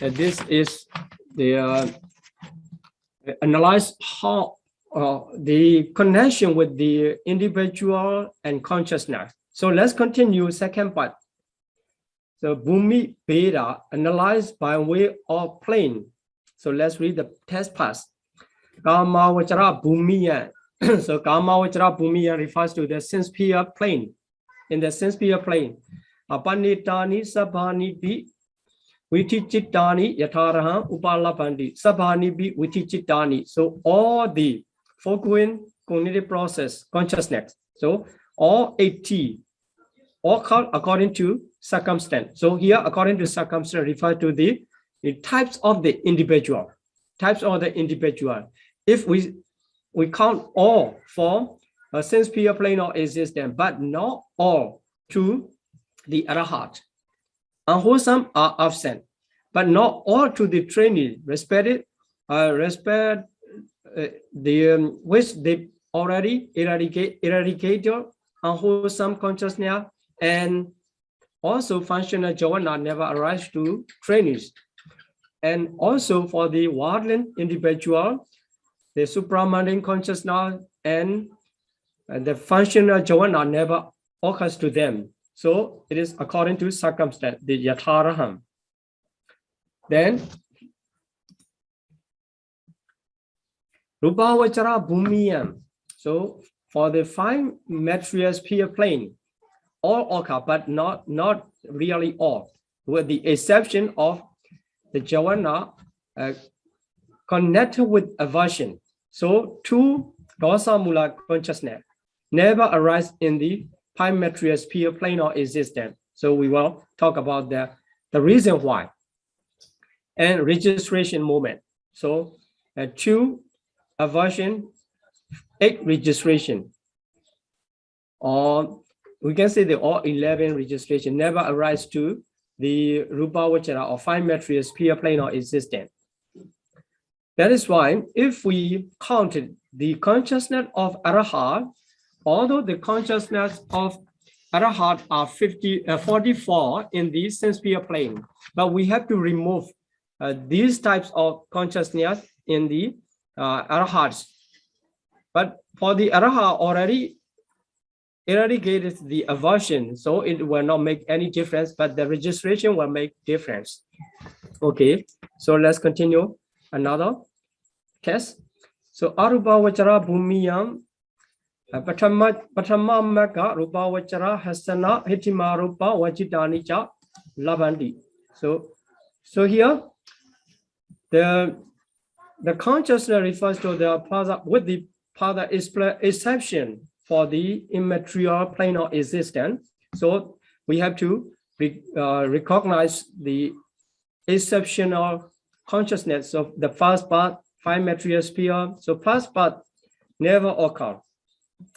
this is the analyze how the connection with the individual and consciousness. So let's continue second part. So Bhumi Beda analyzed by way of plane. So let's read the test pass. Kama Vachara Bhumiya. So Kama Vachara Bhumiya refers to the sense sphere plane. In the sense sphere plane, Apanitani Sabhani Bi Vitichitani Yataraha Upalapandi Sabhani Bi Vitichitani. So all the foregoing cognitive process consciousness. So all 80, all according to circumstance. So here, according to circumstance, refer to the types of the individual. Types of the individual. If we count all for a sense sphere plane of existence, but not all to the Arahat. Unwholesome are absent, but not all to the training. Respect which they already eradicated unwholesome consciousness, and also functional Javana never arise to trainees. And also for the worldling individual, the supramundane consciousness and the functional Javana never occurs to them. So it is according to circumstance, the Yataraham. Then Rupavachara Bhumiyam. So for the 5 material sphere plane, all occur, but not really all, with the exception of the Javana connected with aversion. So 2 dosa mula consciousness never arise in the 5 material sphere plane of existence. So we will talk about the reason why. And registration moment. So 2 aversion, 8 registration. Or we can say the all 11 registration never arise to the Rupavachara or 5 material sphere plane of existence. That is why if we counted the consciousness of Arahat, although the consciousness of Arahat are 44 in the sense sphere plane, but we have to remove these types of consciousness in the Arahats. But for the Arahat already eradicated the aversion, so it will not make any difference, but the registration will make difference. Okay, so let's continue another test. So Arupavachara Bhumiyam Patama Maka Rupavachara Hasana Hitima Rupa Vajitani Cha Lavandi. So here the consciousness refers to the pada with the pada exception for the immaterial plane of existence. So we have to recognize the exceptional consciousness of the first part, 5 material sphere. So first part never occur.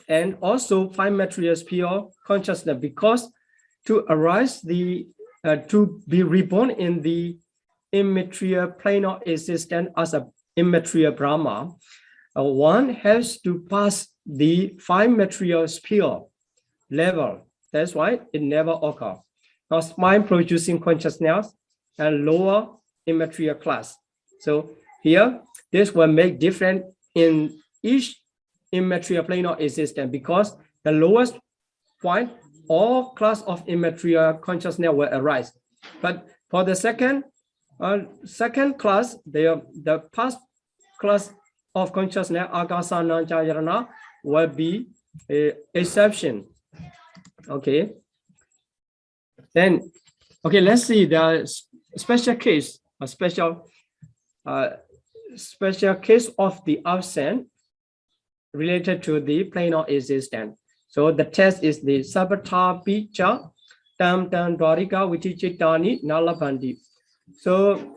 And also 5 material sphere consciousness, because to arise the to be reborn in the immaterial plane of existence as a immaterial Brahma, one has to pass the 5 material sphere level. That's why it never occurs. Now, mind producing consciousness and lower immaterial class. So here, this will make different in each immaterial plane of existence, because the lowest point, all class of immaterial consciousness will arise. But for the second class, the past class of consciousness, Akasana Jayarana, will be an exception. Okay. Then, okay, let's see the special case, a special case of the absent related to the plane of existence. So the test is the Sabata Picha Tam Tam Dwarika Vitichitani Nalabandi. So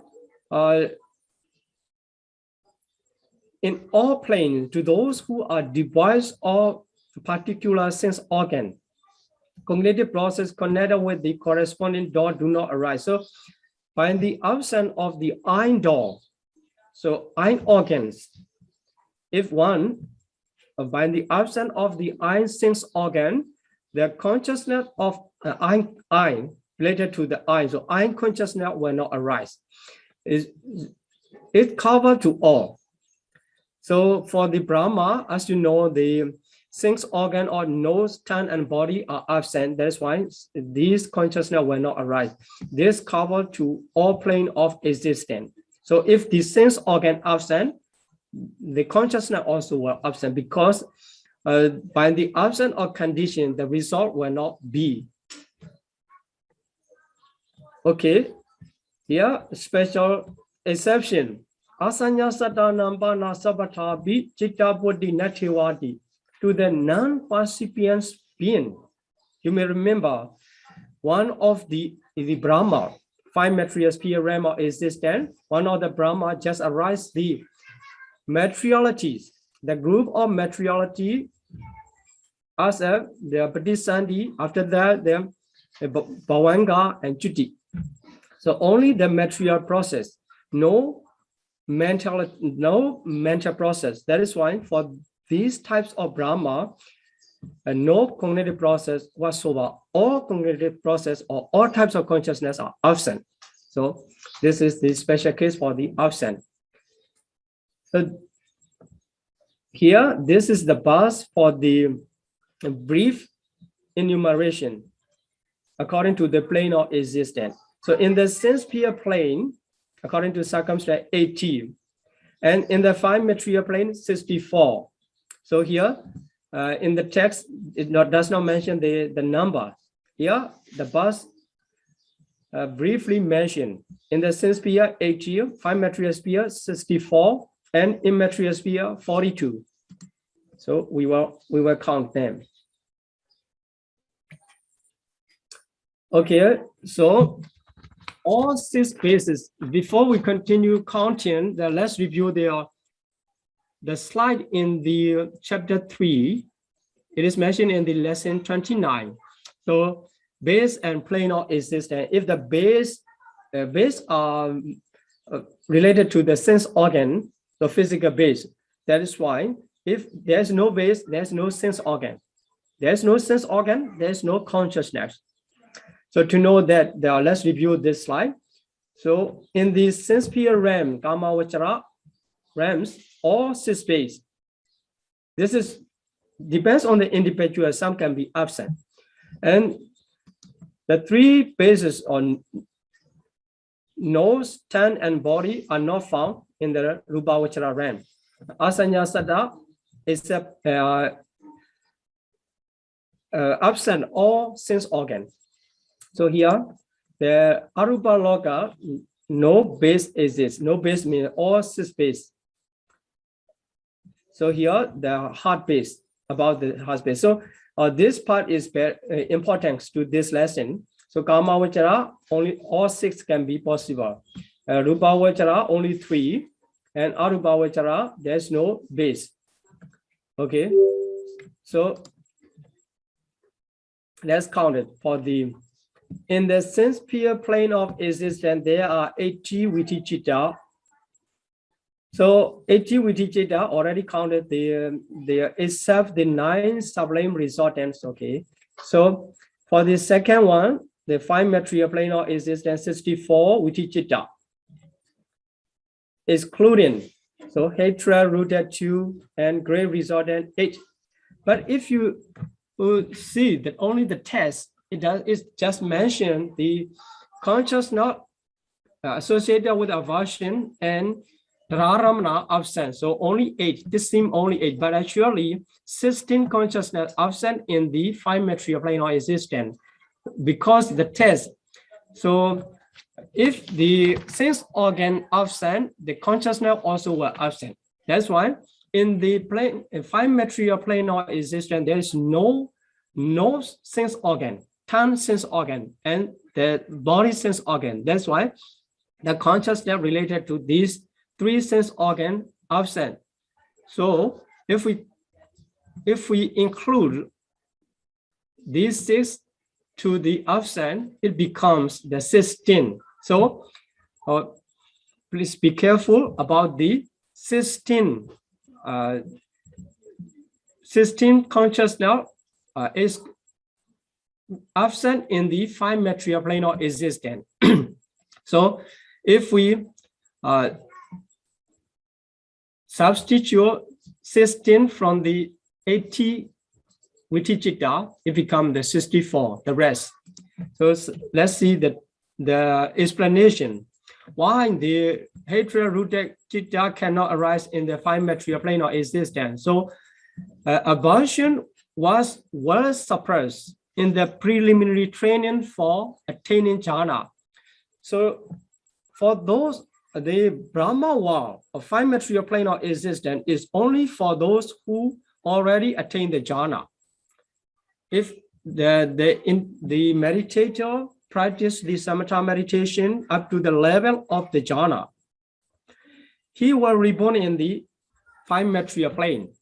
in all planes, to those who are devised of particular sense organ, cognitive process connected with the corresponding door do not arise. So by the absence of the eye door, so eye organs, if one, by the absence of the eye sense organ, the consciousness of eye related to the eye, so eye consciousness will not arise. It covers to all. So for the Brahma, as you know, the sense organ or nose, tongue, and body are absent. That's why these consciousness will not arise. This covers to all plane of existence. So if the sense organ absent, the consciousness also will absent, because by the absence of condition, the result will not be. Okay, here special exception. Asanya satanambana sabatabi chitta buddhi nathiwadi, to the non-percipient being. You may remember one of the Brahma, 5 material sphere realm of existence, one of the Brahma just arise the materialities, the group of materiality as the Padisandi, after that the Bhavanga and Chuti. So only the material process, no mental process. That is why for these types of Brahma, no cognitive process whatsoever. All cognitive process or all types of consciousness are absent. So this is the special case for the absent. So here, this is the bus for the brief enumeration according to the plane of existence. So in the sense sphere plane, according to circumstance 18, and in the 5 material plane 64. So here in the text, it does not mention the number. Here, the bus briefly mentioned in the sense sphere 18, 5 material sphere 64, and immaterial sphere 42. So we will count them. Okay, so all 6 bases. Before we continue counting, let's review the slide in the chapter 3. It is mentioned in the lesson 29. So base and plane of existence. If the base are related to the sense organ, the physical base, that is why if there's no base, there's no sense organ. There's no sense organ, there's no consciousness. So to know that, let's review this slide. So in the sense sphere realm, Kama Vachara realms, all 6 base. This is depends on the individual. Some can be absent, and the 3 bases on nose, tongue, and body are not found in the Rupa Vachara realm. Asanya Sada is absent all sense organs. So here, the Arupa Loka, no base exists. No base means all 6 base. So here, the heart base, about the heart base. So this part is very important to this lesson. So Kama Vachara, only all 6 can be possible. Rupa Vachara, only 3. And Arupa Vachara, there's no base. Okay. So let's count it for the in the sense-sphere plane of existence, there are 80 Viticita. So 80 Viticita already counted the itself the 9 sublime resultants. Okay. So for the second one, the 5 material plane of existence 64 Viticita, excluding so hatred rooted 2 and great resultant 8. But if you see that only the test, it just mentioned the consciousness associated with aversion and Raramana absent. So only 8. This seems only 8, but actually 16 consciousness absent in the 5 material plane of existence because the test. So if the sense organ absent, the consciousness also were absent. That's why in the plane, 5 material plane of existence, there is no sense organ, tongue sense organ, and the body sense organ. That's why the consciousness related to these 3 sense organ absent. So if we include these 6 to the absent, it becomes the 16. So please be careful about the 16 consciousness is absent in the 5 material plane of existence. So if we substitute 16 from the 80 Viticita, it becomes the 64, the rest. So let's see the explanation. Why the hatred rooted citta cannot arise in the 5 material plane of existence. So aversion was well suppressed in the preliminary training for attaining jhana. So for those, the Brahma wall of 5 material plane of existence is only for those who already attained the jhana. If the meditator practice the samatha meditation up to the level of the jhana, he will reborn in the 5 material plane.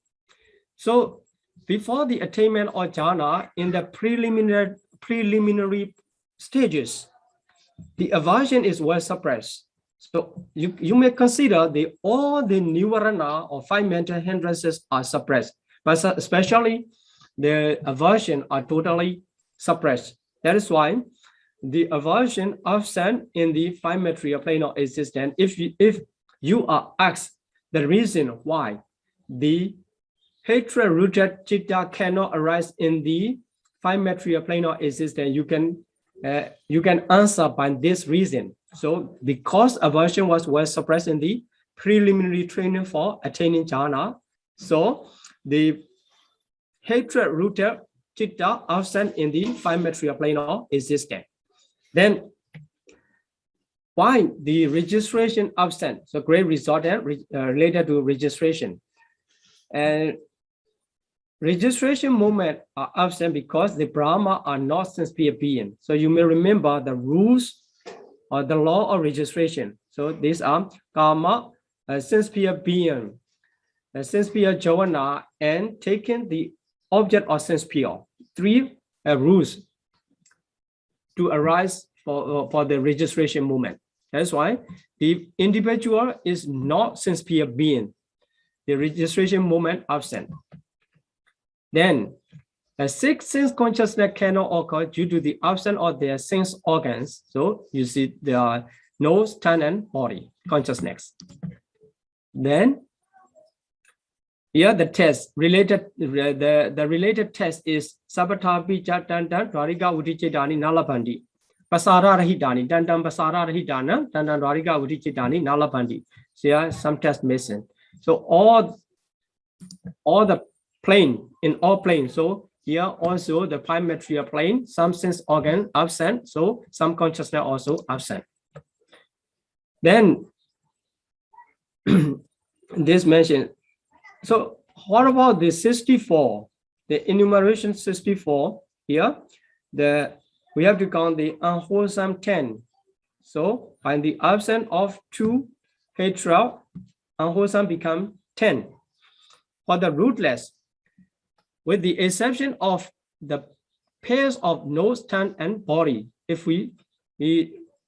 So before the attainment of jhana, in the preliminary stages, the aversion is well suppressed. So you may consider all the nivarana or 5 mental hindrances are suppressed, but especially the aversion are totally suppressed. That is why the aversion absent in the 5 material plane of existence. If you are asked the reason why the hatred rooted citta cannot arise in the 5 material plane of existence, you can answer by this reason. So because aversion was well suppressed in the preliminary training for attaining jhana, so the hatred rooted citta absent in the 5 material plane of existence. Then why the registration absent? So great result related to registration. And registration movement are absent because the Brahma are not sense-sphere being. So you may remember the rules or the law of registration. So these are karma, sense-sphere being, sense-sphere jhana, and taking the object of sense-sphere. 3 rules to arise for the registration movement. That's why the individual is not sense-sphere being. The registration movement absent. Then a 6th sense consciousness cannot occur due to the absence of their sense organs. So you see there are nose, tongue, and body consciousness. Then here the test related, the related test is Sabata Bija Dandan Dwarika Udichidani Nalabandi. Pasara Rahidani, Dandan Pasara Rahidana, Dandan Dwarika Udichidani Nalabandi. So here some test missing. So all the plane, in all planes. So here also the 5 material plane, some sense organ absent, so some consciousness also absent. Then this mentioned. So what about the 64? The enumeration 64 here, we have to count the unwholesome 10. So by the absence of 2 hatred, unwholesome become 10. For the rootless, with the exception of the pairs of nose, tongue, and body, if we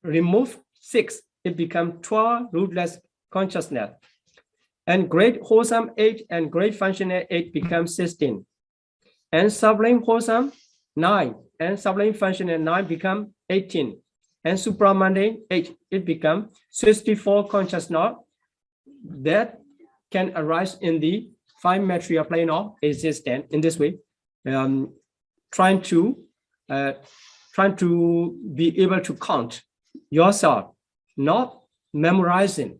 remove 6, it becomes 12 rootless consciousness. And great wholesome 8 and great functional 8 becomes 16. And sublime wholesome 9 and sublime functional 9 become 18. And supramundane 8, it becomes 64 consciousness that can arise in the 5 material plane of existence. In this way, trying to be able to count yourself, not memorizing.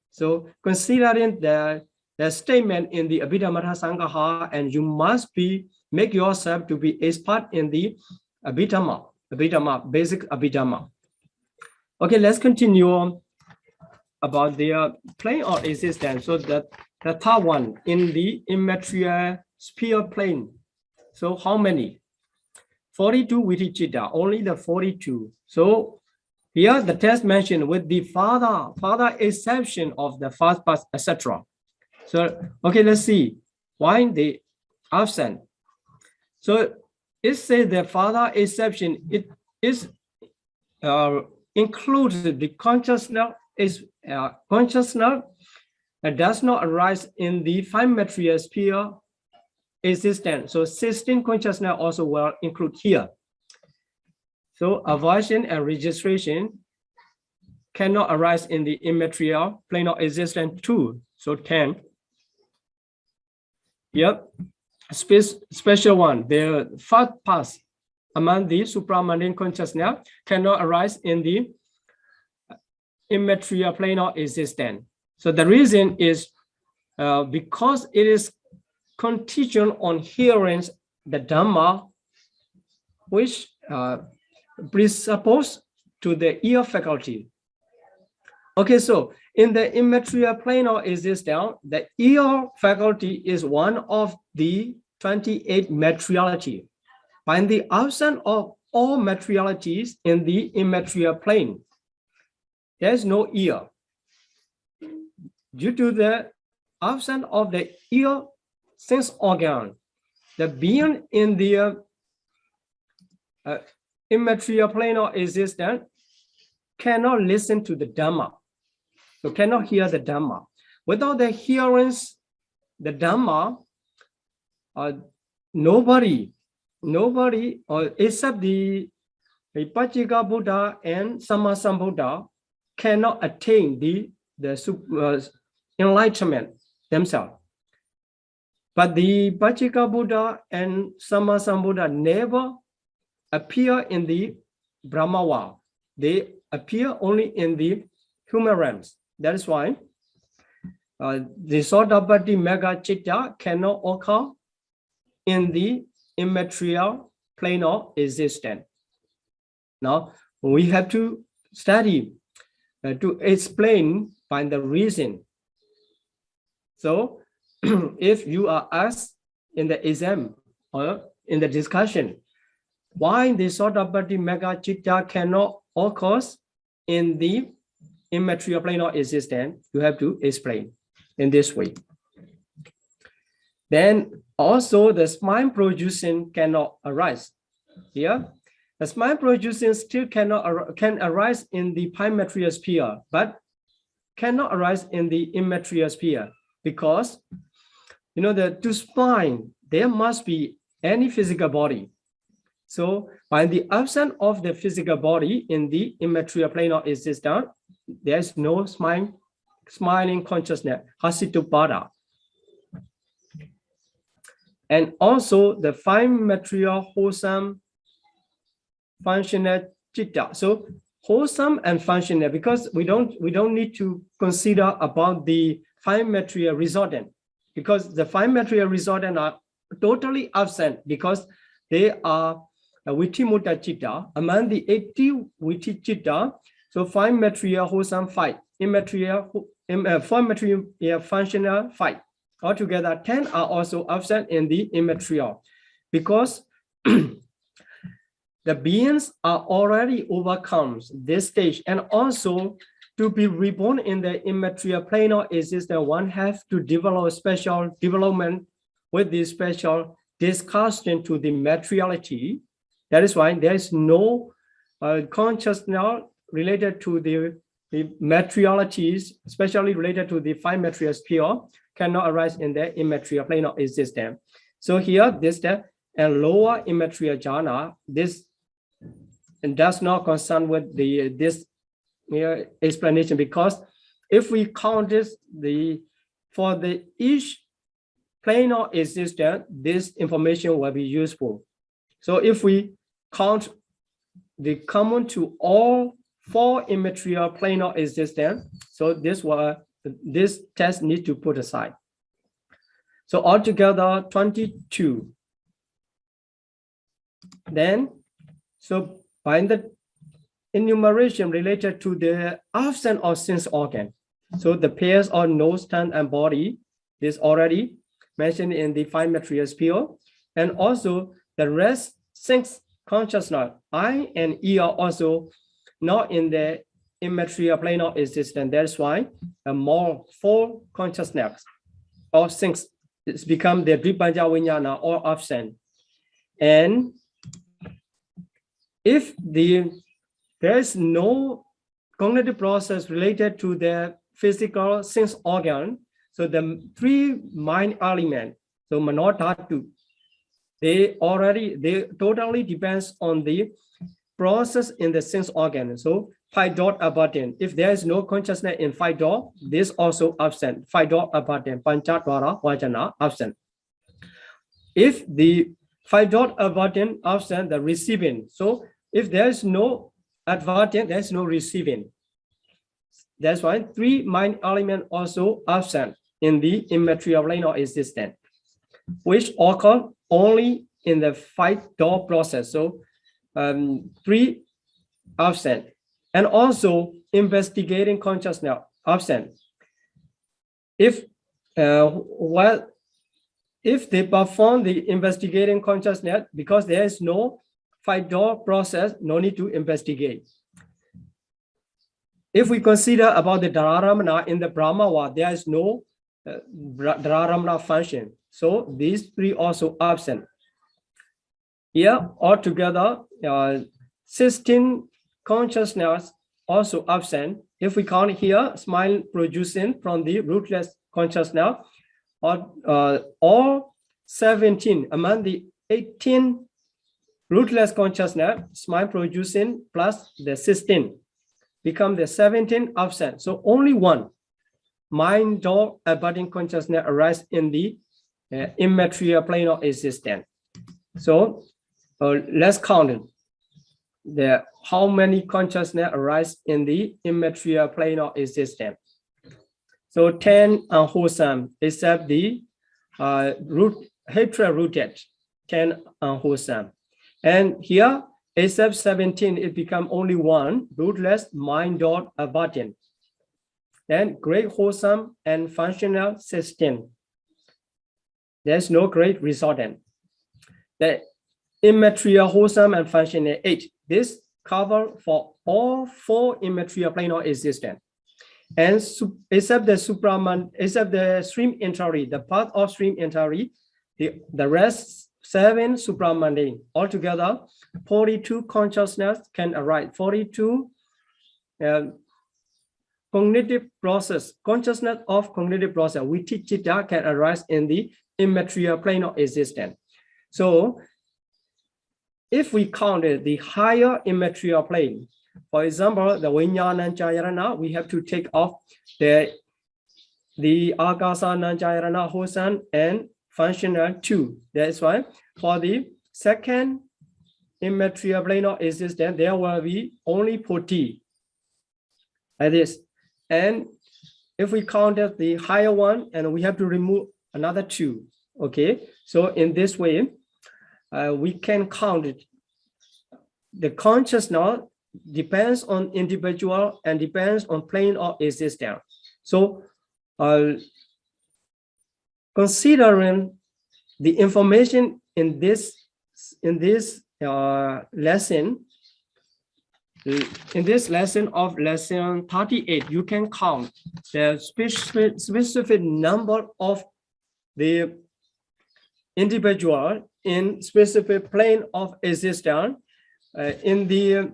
So considering the statement in the Abhidhamma Sangaha, and you must make yourself to be expert in the Abhidhamma, basic Abhidhamma. Okay, let's continue on about the plane of existence. So that the third one in the immaterial sphere plane. So how many? 42 Vitichitta, only the 42. So here the text mentioned with the father exception of the first part, etc. So okay, let's see why the absent. So it says the father exception, it is includes the consciousness does not arise in the 5 material sphere existence. So 16 consciousness also will include here. So aversion and registration cannot arise in the immaterial plane of existence too. So 10. Yep. Special one, the first pass among the supramundane consciousness cannot arise in the immaterial plane of existence. So the reason is because it is contingent on hearing the Dhamma, which presuppose to the ear faculty. Okay, so in the immaterial plane of existence, the ear faculty is one of the 28 materiality. By the absence of all materialities in the immaterial plane, there is no ear. Due to the absence of the ear sense organ, the being in the immaterial plane of existence cannot listen to the Dhamma. So cannot hear the Dhamma. Without the hearing the Dhamma, nobody except the Pachika Buddha and Sammasambuddha cannot attain the enlightenment themselves. But the Pachika Buddha and Sammasambuddha never appear in the Brahma world. They appear only in the human realms. That is why the Sotapatti Mega Chitta cannot occur in the immaterial plane of existence. Now we have to study to explain by the reason. So if you are asked in the exam or in the discussion, why the Sotapatti Mega Chitta cannot occur in the immaterial plane of existence, you have to explain in this way. Then also the spine producing cannot arise. Here, the spine producing still can arise in the material sphere, but cannot arise in the immaterial sphere because to spine there must be any physical body. So by the absence of the physical body in the immaterial plane of existence, there is no smiling consciousness, Hasitupada. And also the 5 material wholesome functional chitta. So wholesome and functional, because we don't need to consider about the 5 material resultant, because the 5 material resultant are totally absent because they are Vitimutta chitta. Among the 80 Viti chitta, so 5 material wholesome 5, immaterial 4 material functional 5. Altogether, 10 are also absent in the immaterial because the beings are already overcome this stage, and also to be reborn in the immaterial plane of existence, one has to develop special development with this special discussion to the materiality. That is why there is no consciousness related to the materialities, especially related to the five material sphere, cannot arise in the immaterial plane of existence. So here, this and lower immaterial jhana, this does not concern with this explanation, because if we count this, for the each plane of existence, this information will be useful. So if we count the common to all four immaterial plane of existence, so this test needs to put aside. So altogether 22. Then, so by the enumeration related to the absence of sense organ, so the pairs of nose, tongue, and body is already mentioned in the five material sphere, and also the rest six consciousness, I and E, are also not in the immaterial plane of existence. That's why more four consciousness of things it's become the Dripanja Vinyana or absent. And if there is no cognitive process related to the physical sense organ, so the three mind elements, so Manodhatu, they totally depends on the process in the sense organ. So 5 dot abundant. If there is no consciousness in 5 dot, this also absent. 5 dot abundant, Panchadvara Vajana absent. If the 5 dot abundant absent, the receiving. So if there is no advertent, there is no receiving. That's why three mind element also absent in the immaterial plane of existence, which occur only in the 5 dot process. So 3 absent, and also investigating consciousness absent. If if they perform the investigating consciousness, because there is no 5 dot process, no need to investigate. If we consider about the Dhararamana in the Brahmawa, there is no Dhararamana function. So these three also absent. Here altogether 16 consciousness also absent. If we count here, smile producing from the rootless consciousness, or all 17 among the 18 rootless consciousness, smile producing plus the 16 become the 17 absent. So only one mind dot abiding consciousness arise in the immaterial plane of existence. So let's count it. How many consciousness arise in the immaterial plane of existence. So 10 unwholesome, except the hatred rooted, 10 unwholesome. And here, except 17, it become only one, rootless mind dot abiding. Then great wholesome and functional 16. There's no great resultant. The immaterial, wholesome, and functional 8. This cover for all 4 immaterial plane of existence. And except the stream entry, the path of stream entry, the rest 7 supramundane. Altogether, 42 consciousness can arise. 42 cognitive process, consciousness of cognitive process, Viticcitta, can arise in the immaterial plane of existence. So if we counted the higher immaterial plane, for example, the Vinyananjayarana, we have to take off the Akasananjayarana, wholesome and functional 2. That's why for the second immaterial plane of existence, there will be only 40 like this. And if we counted the higher one, and we have to remove another 2. Okay, so in this way, we can count it. The consciousness depends on individual and depends on plane of existence. So considering the information in this lesson, in this lesson of lesson 38, you can count the specific number of the individual in specific plane of existence in the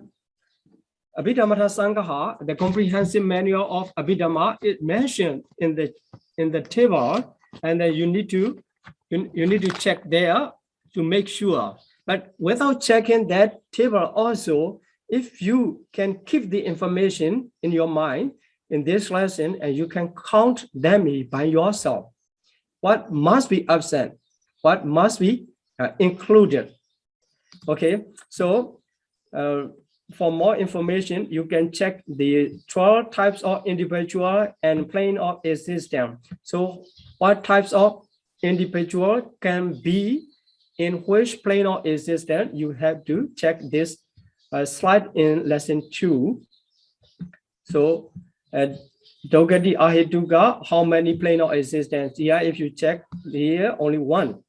Abhidhamma Sangha, the comprehensive manual of Abhidhamma, it mentioned in the table, and then you need to check there to make sure. But without checking that table also, if you can keep the information in your mind in this lesson, and you can count them by yourself, what must be absent, what must be included. Okay, so for more information, you can check the 12 types of individual and plane of existence. So what types of individual can be in which plane of existence? You have to check this slide in lesson 2. So Dogati Ahituka, how many plane of existence? Here, if you check here, only one.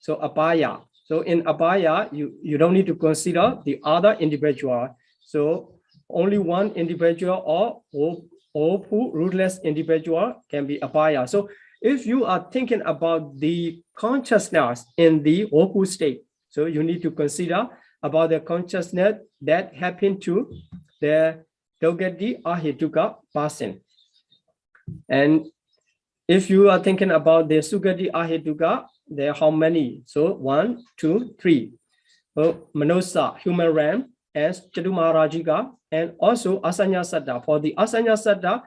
So Abhaya. So in Abhaya, you don't need to consider the other individual. So only one individual or rootless individual can be Abhaya. So if you are thinking about the consciousness in the Opu state, so you need to consider about the consciousness that happened to the Dogati Ahituka person. And if you are thinking about the Sugati Ahituka, there are how many? So 1, 2, 3. So Manosa, human realm, and Chadumarajika, and also Asanya Saddha. For the Asanya Saddha,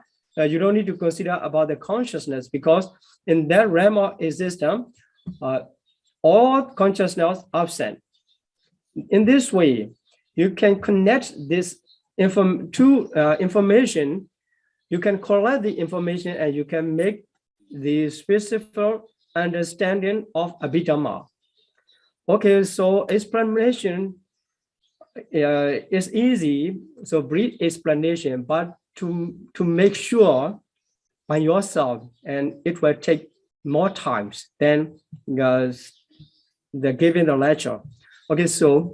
you don't need to consider about the consciousness, because in that realm of existence, all consciousness absent. In this way, you can connect this information. You can collect the information and you can make the specific understanding of Abhidhamma. Okay, so explanation is easy, so brief explanation, but to make sure by yourself, and it will take more times than the giving the lecture. Okay, so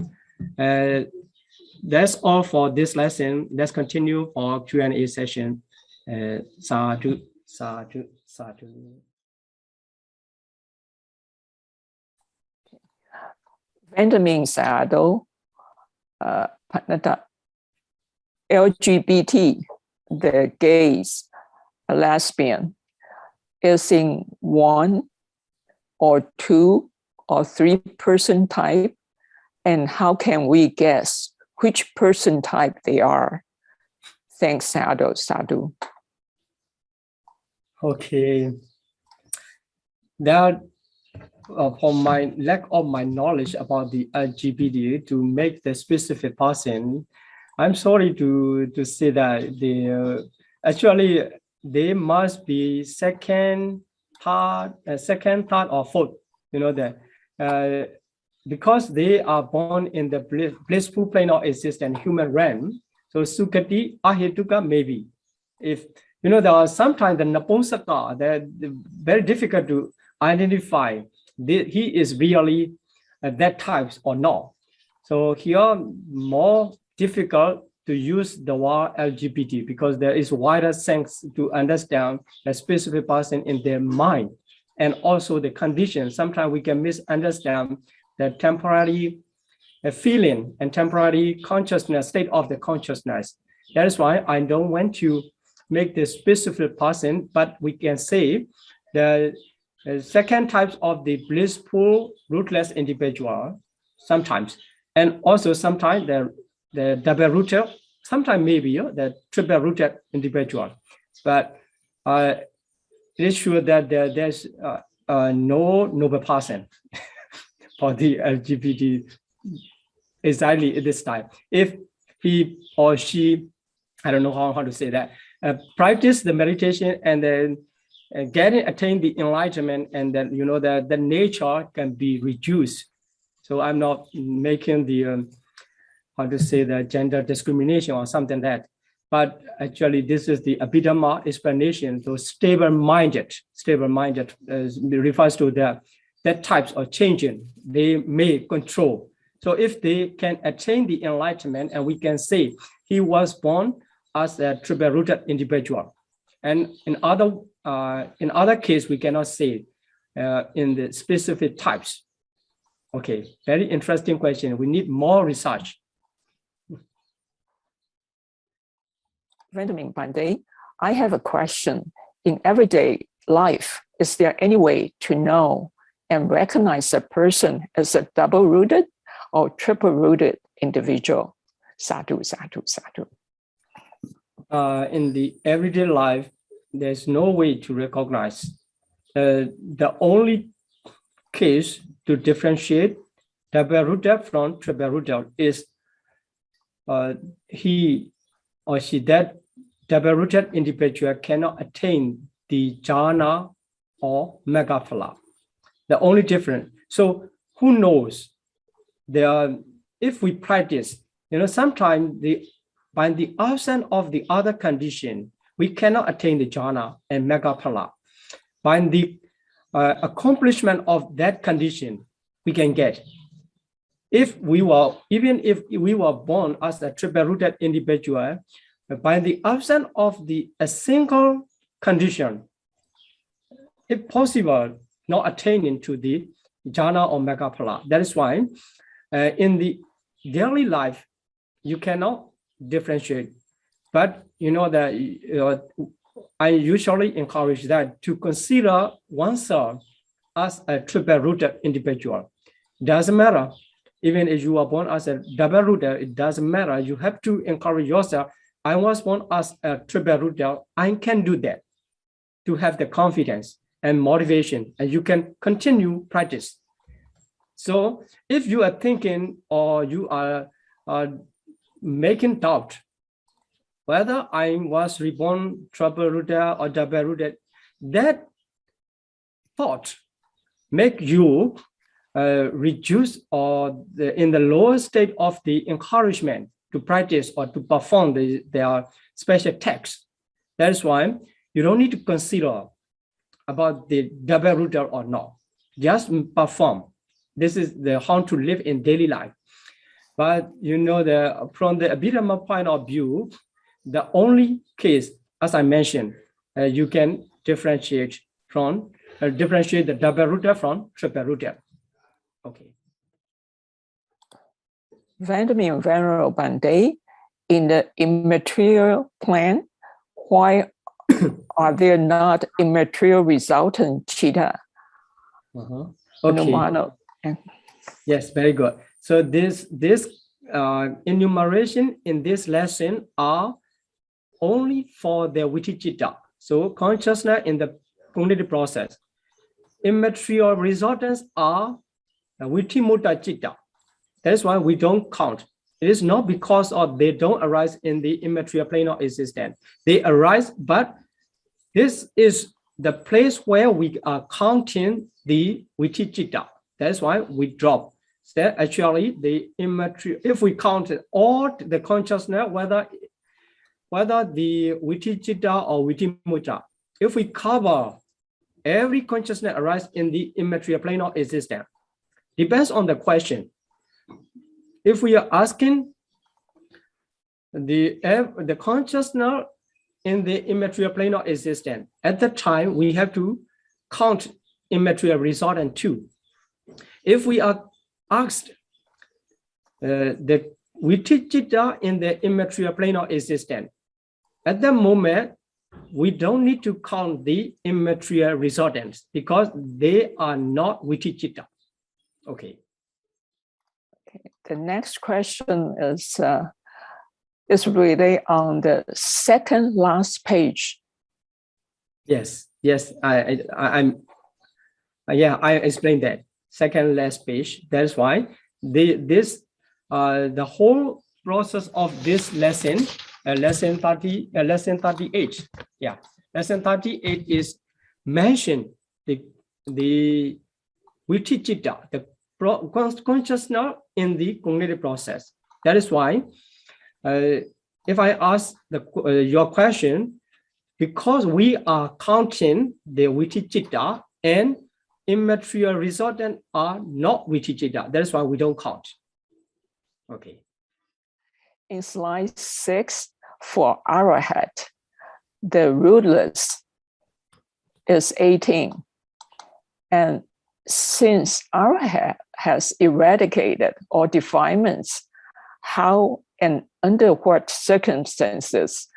that's all for this lesson. Let's continue for Q&A session. Sadhu, sadhu, sadhu. Benjamin Sado, LGBT, the gays, a lesbian, is in 1 or 2 or 3 person type, and how can we guess which person type they are? Thanks, Sadhu. Okay. That for my lack of my knowledge about the LGBT to make the specific person, I'm sorry to say that actually they must be second, third, or fourth. You know that because they are born in the blissful plane of existence, human realm. So Sukati, Ahituka, maybe. If you know, there are sometimes the Napumsaka, they're very difficult to identify. He is really that types or not. So here more difficult to use the word LGBT, because there is wider sense to understand a specific person in their mind, and also the condition. Sometimes we can misunderstand the temporary feeling and temporary consciousness, state of the consciousness. That is why I don't want to make the specific person, but we can say the second types of the blissful rootless individual sometimes, and also sometimes the double rooted, sometimes maybe the triple rooted individual. But it is sure that there's no noble person for the LGBT exactly at this time. If he or she, I don't know how to say that, practice the meditation and then attain the enlightenment, and then you know that the nature can be reduced. So I'm not making the how to say the gender discrimination or something like that, but actually this is the Abhidhamma explanation. So stable-minded refers to that types of changing they may control. So if they can attain the enlightenment, and we can say he was born as a triple-rooted individual, and in other case we cannot say in the specific types. Okay, very interesting question. We need more research. Benjamin Pandey, I have a question. In everyday life, is there any way to know and recognize a person as a double-rooted or triple-rooted individual? Sadhu, sadhu, sadhu. In the everyday life, there's no way to recognize. The only case to differentiate double-rooted from triple-rooted is he or she, that double-rooted individual cannot attain the jhana or megaphala. The only difference. So who knows? If we practice, sometimes by the absence of the other condition, we cannot attain the jhana and megaphala. By the accomplishment of that condition, we can get. Even if we were born as a triple-rooted individual, by the absence of a single condition, if possible, not attaining to the jhana or megaphala. That is why in the daily life, you cannot differentiate. But I usually encourage that to consider oneself as a triple-rooted individual. Doesn't matter. Even if you are born as a double-rooted, it doesn't matter. You have to encourage yourself. I was born as a triple-rooted. I can do that, to have the confidence and motivation, and you can continue practice. So if you are thinking or you are making doubt whether I was reborn triple-rooted or double-rooted, that thought make you reduce or in the lower state of the encouragement to practice or to perform their special text. That is why you don't need to consider about the double-rooted or not. Just perform. This is how to live in daily life. But from the Abhidhamma point of view, the only case, as I mentioned, you can differentiate the double-rooted from triple-rooted. Okay. Benjamin Venerable Pandey, in the immaterial plane, why are there not immaterial resultant chitta? Okay. Yes, very good. So this enumeration in this lesson are only for the Vitichitta. So consciousness in the cognitive process. Immaterial resultants are Vitimutta Chitta. That's why we don't count. It is not because they don't arise in the immaterial plane of existence. They arise, but this is the place where we are counting the Vitichitta. That's why we drop. So actually, the immaterial, if we count all the consciousness, whether the Vitichitta or Vitimutta, if we cover every consciousness arise in the immaterial plane of existence, depends on the question. If we are asking the consciousness in the immaterial plane of existence, at that time we have to count immaterial resultant too. If we are asked the Vitichitta in the immaterial plane of existence, at that moment we don't need to count the immaterial resultants because they are not Vitichitta. Okay. The next question is really on the second last page. Yes. I explained that second last page. That's why the whole process of this lesson, lesson 38. Yeah, lesson 38 is mention the Vitichitta, the consciousness in the cognitive process. That is why, if I ask your question, because we are counting the Vitichitta and immaterial resultant are not Vitichitta. That is why we don't count. Okay. In slide 6, for Arahat, the rootless is 18. And since Arahat has eradicated all defilements, how and under what circumstances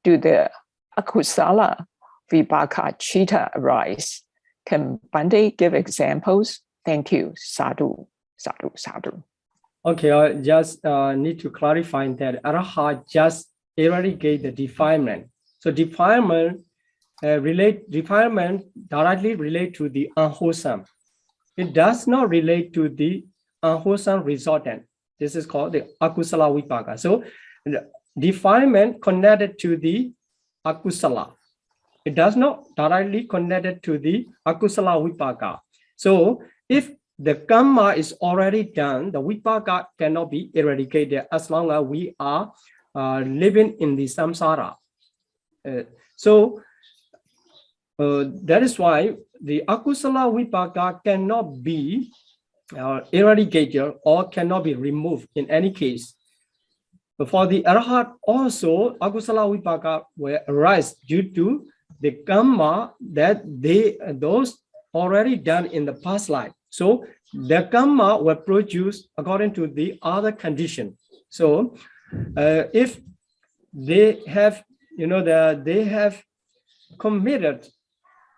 do the akusala vipaka chitta arise? Can Bhante give examples? Thank you. Sadhu, sadhu, sadhu. Okay, I just need to clarify that Arahat just eradicate the defilement. So defilement directly relate to the unwholesome. It does not relate to the unwholesome resultant. This is called the akusala vipaka. So the defilement connected to the akusala. It does not directly connected to the akusala vipaka. So if the karma is already done, the vipaka cannot be eradicated as long as we are living in the samsara. That is why the akusala vipaka cannot be eradicated or cannot be removed in any case. But for the arahat also, akusala vipaka will arise due to the karma that those already done in the past life. So the karma will produce according to the other condition. So if they have, they have committed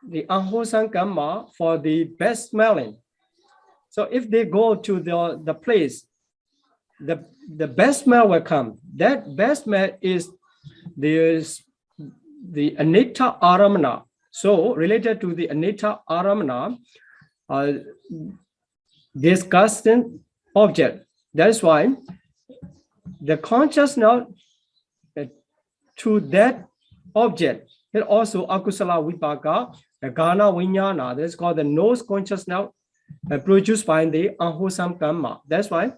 the unwholesome karma for the best smelling. So if they go to the place, the best smell will come. That best smell is the anitta aramana. So related to the anitta aramana, disgusting object. That is why the consciousness to that object, it also akusala vipaka, the gana vinyana, that's called the nose consciousness produced by the unwholesome karma. That's why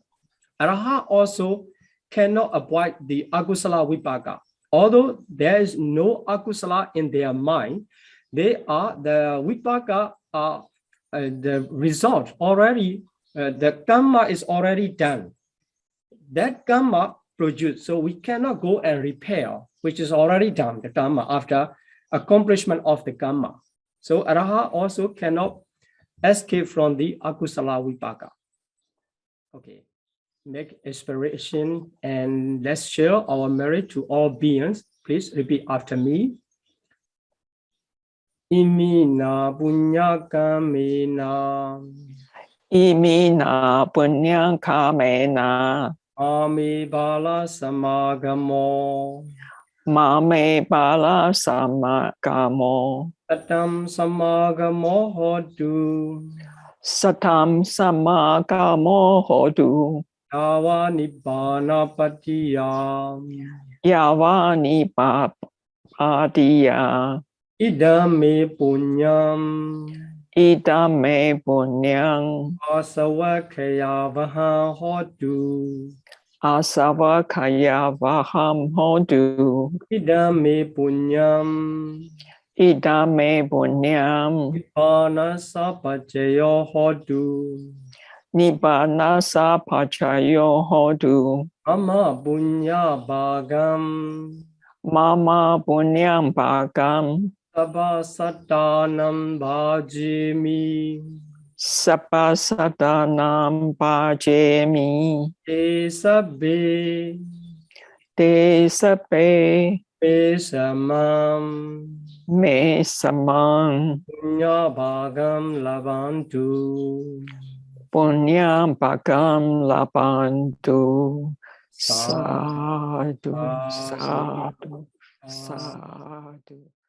arahat also cannot avoid the akusala vipaka. Although there is no akusala in their mind, the vipaka are the result already, the karma is already done. That karma produced, so we cannot go and repair, which is already done, the karma after accomplishment of the karma. So arahat also cannot escape from the akusala vipaka. Okay, make aspiration and let's share our merit to all beings. Please repeat after me. Imina punya kamena. Imina punya kamena. Ame bala samagamo. Mame bala samagamo. Satam samagamo hotu. Satam samagamo hotu. Yava nibbana patiya. Yava nipapadiya. Idame punyam. Idame punyang. Asavakaya vaha hotu. Asavakaya vaham hotu. Idame punyam. Idame punyam. Nibbana sapajayo hotu. Nibbana sapachayo hotu. Mama punya bhagam. Mama punyam bhagam. Sabha satanam bhajimi. Sabha satanam bhajemi. Te sabbe. Te sape Me samam. me samang. Punya bhagam labantu. Punyam bhagam labantu. Sadhu. Sadhu, Sadhu. sadhu, sadhu.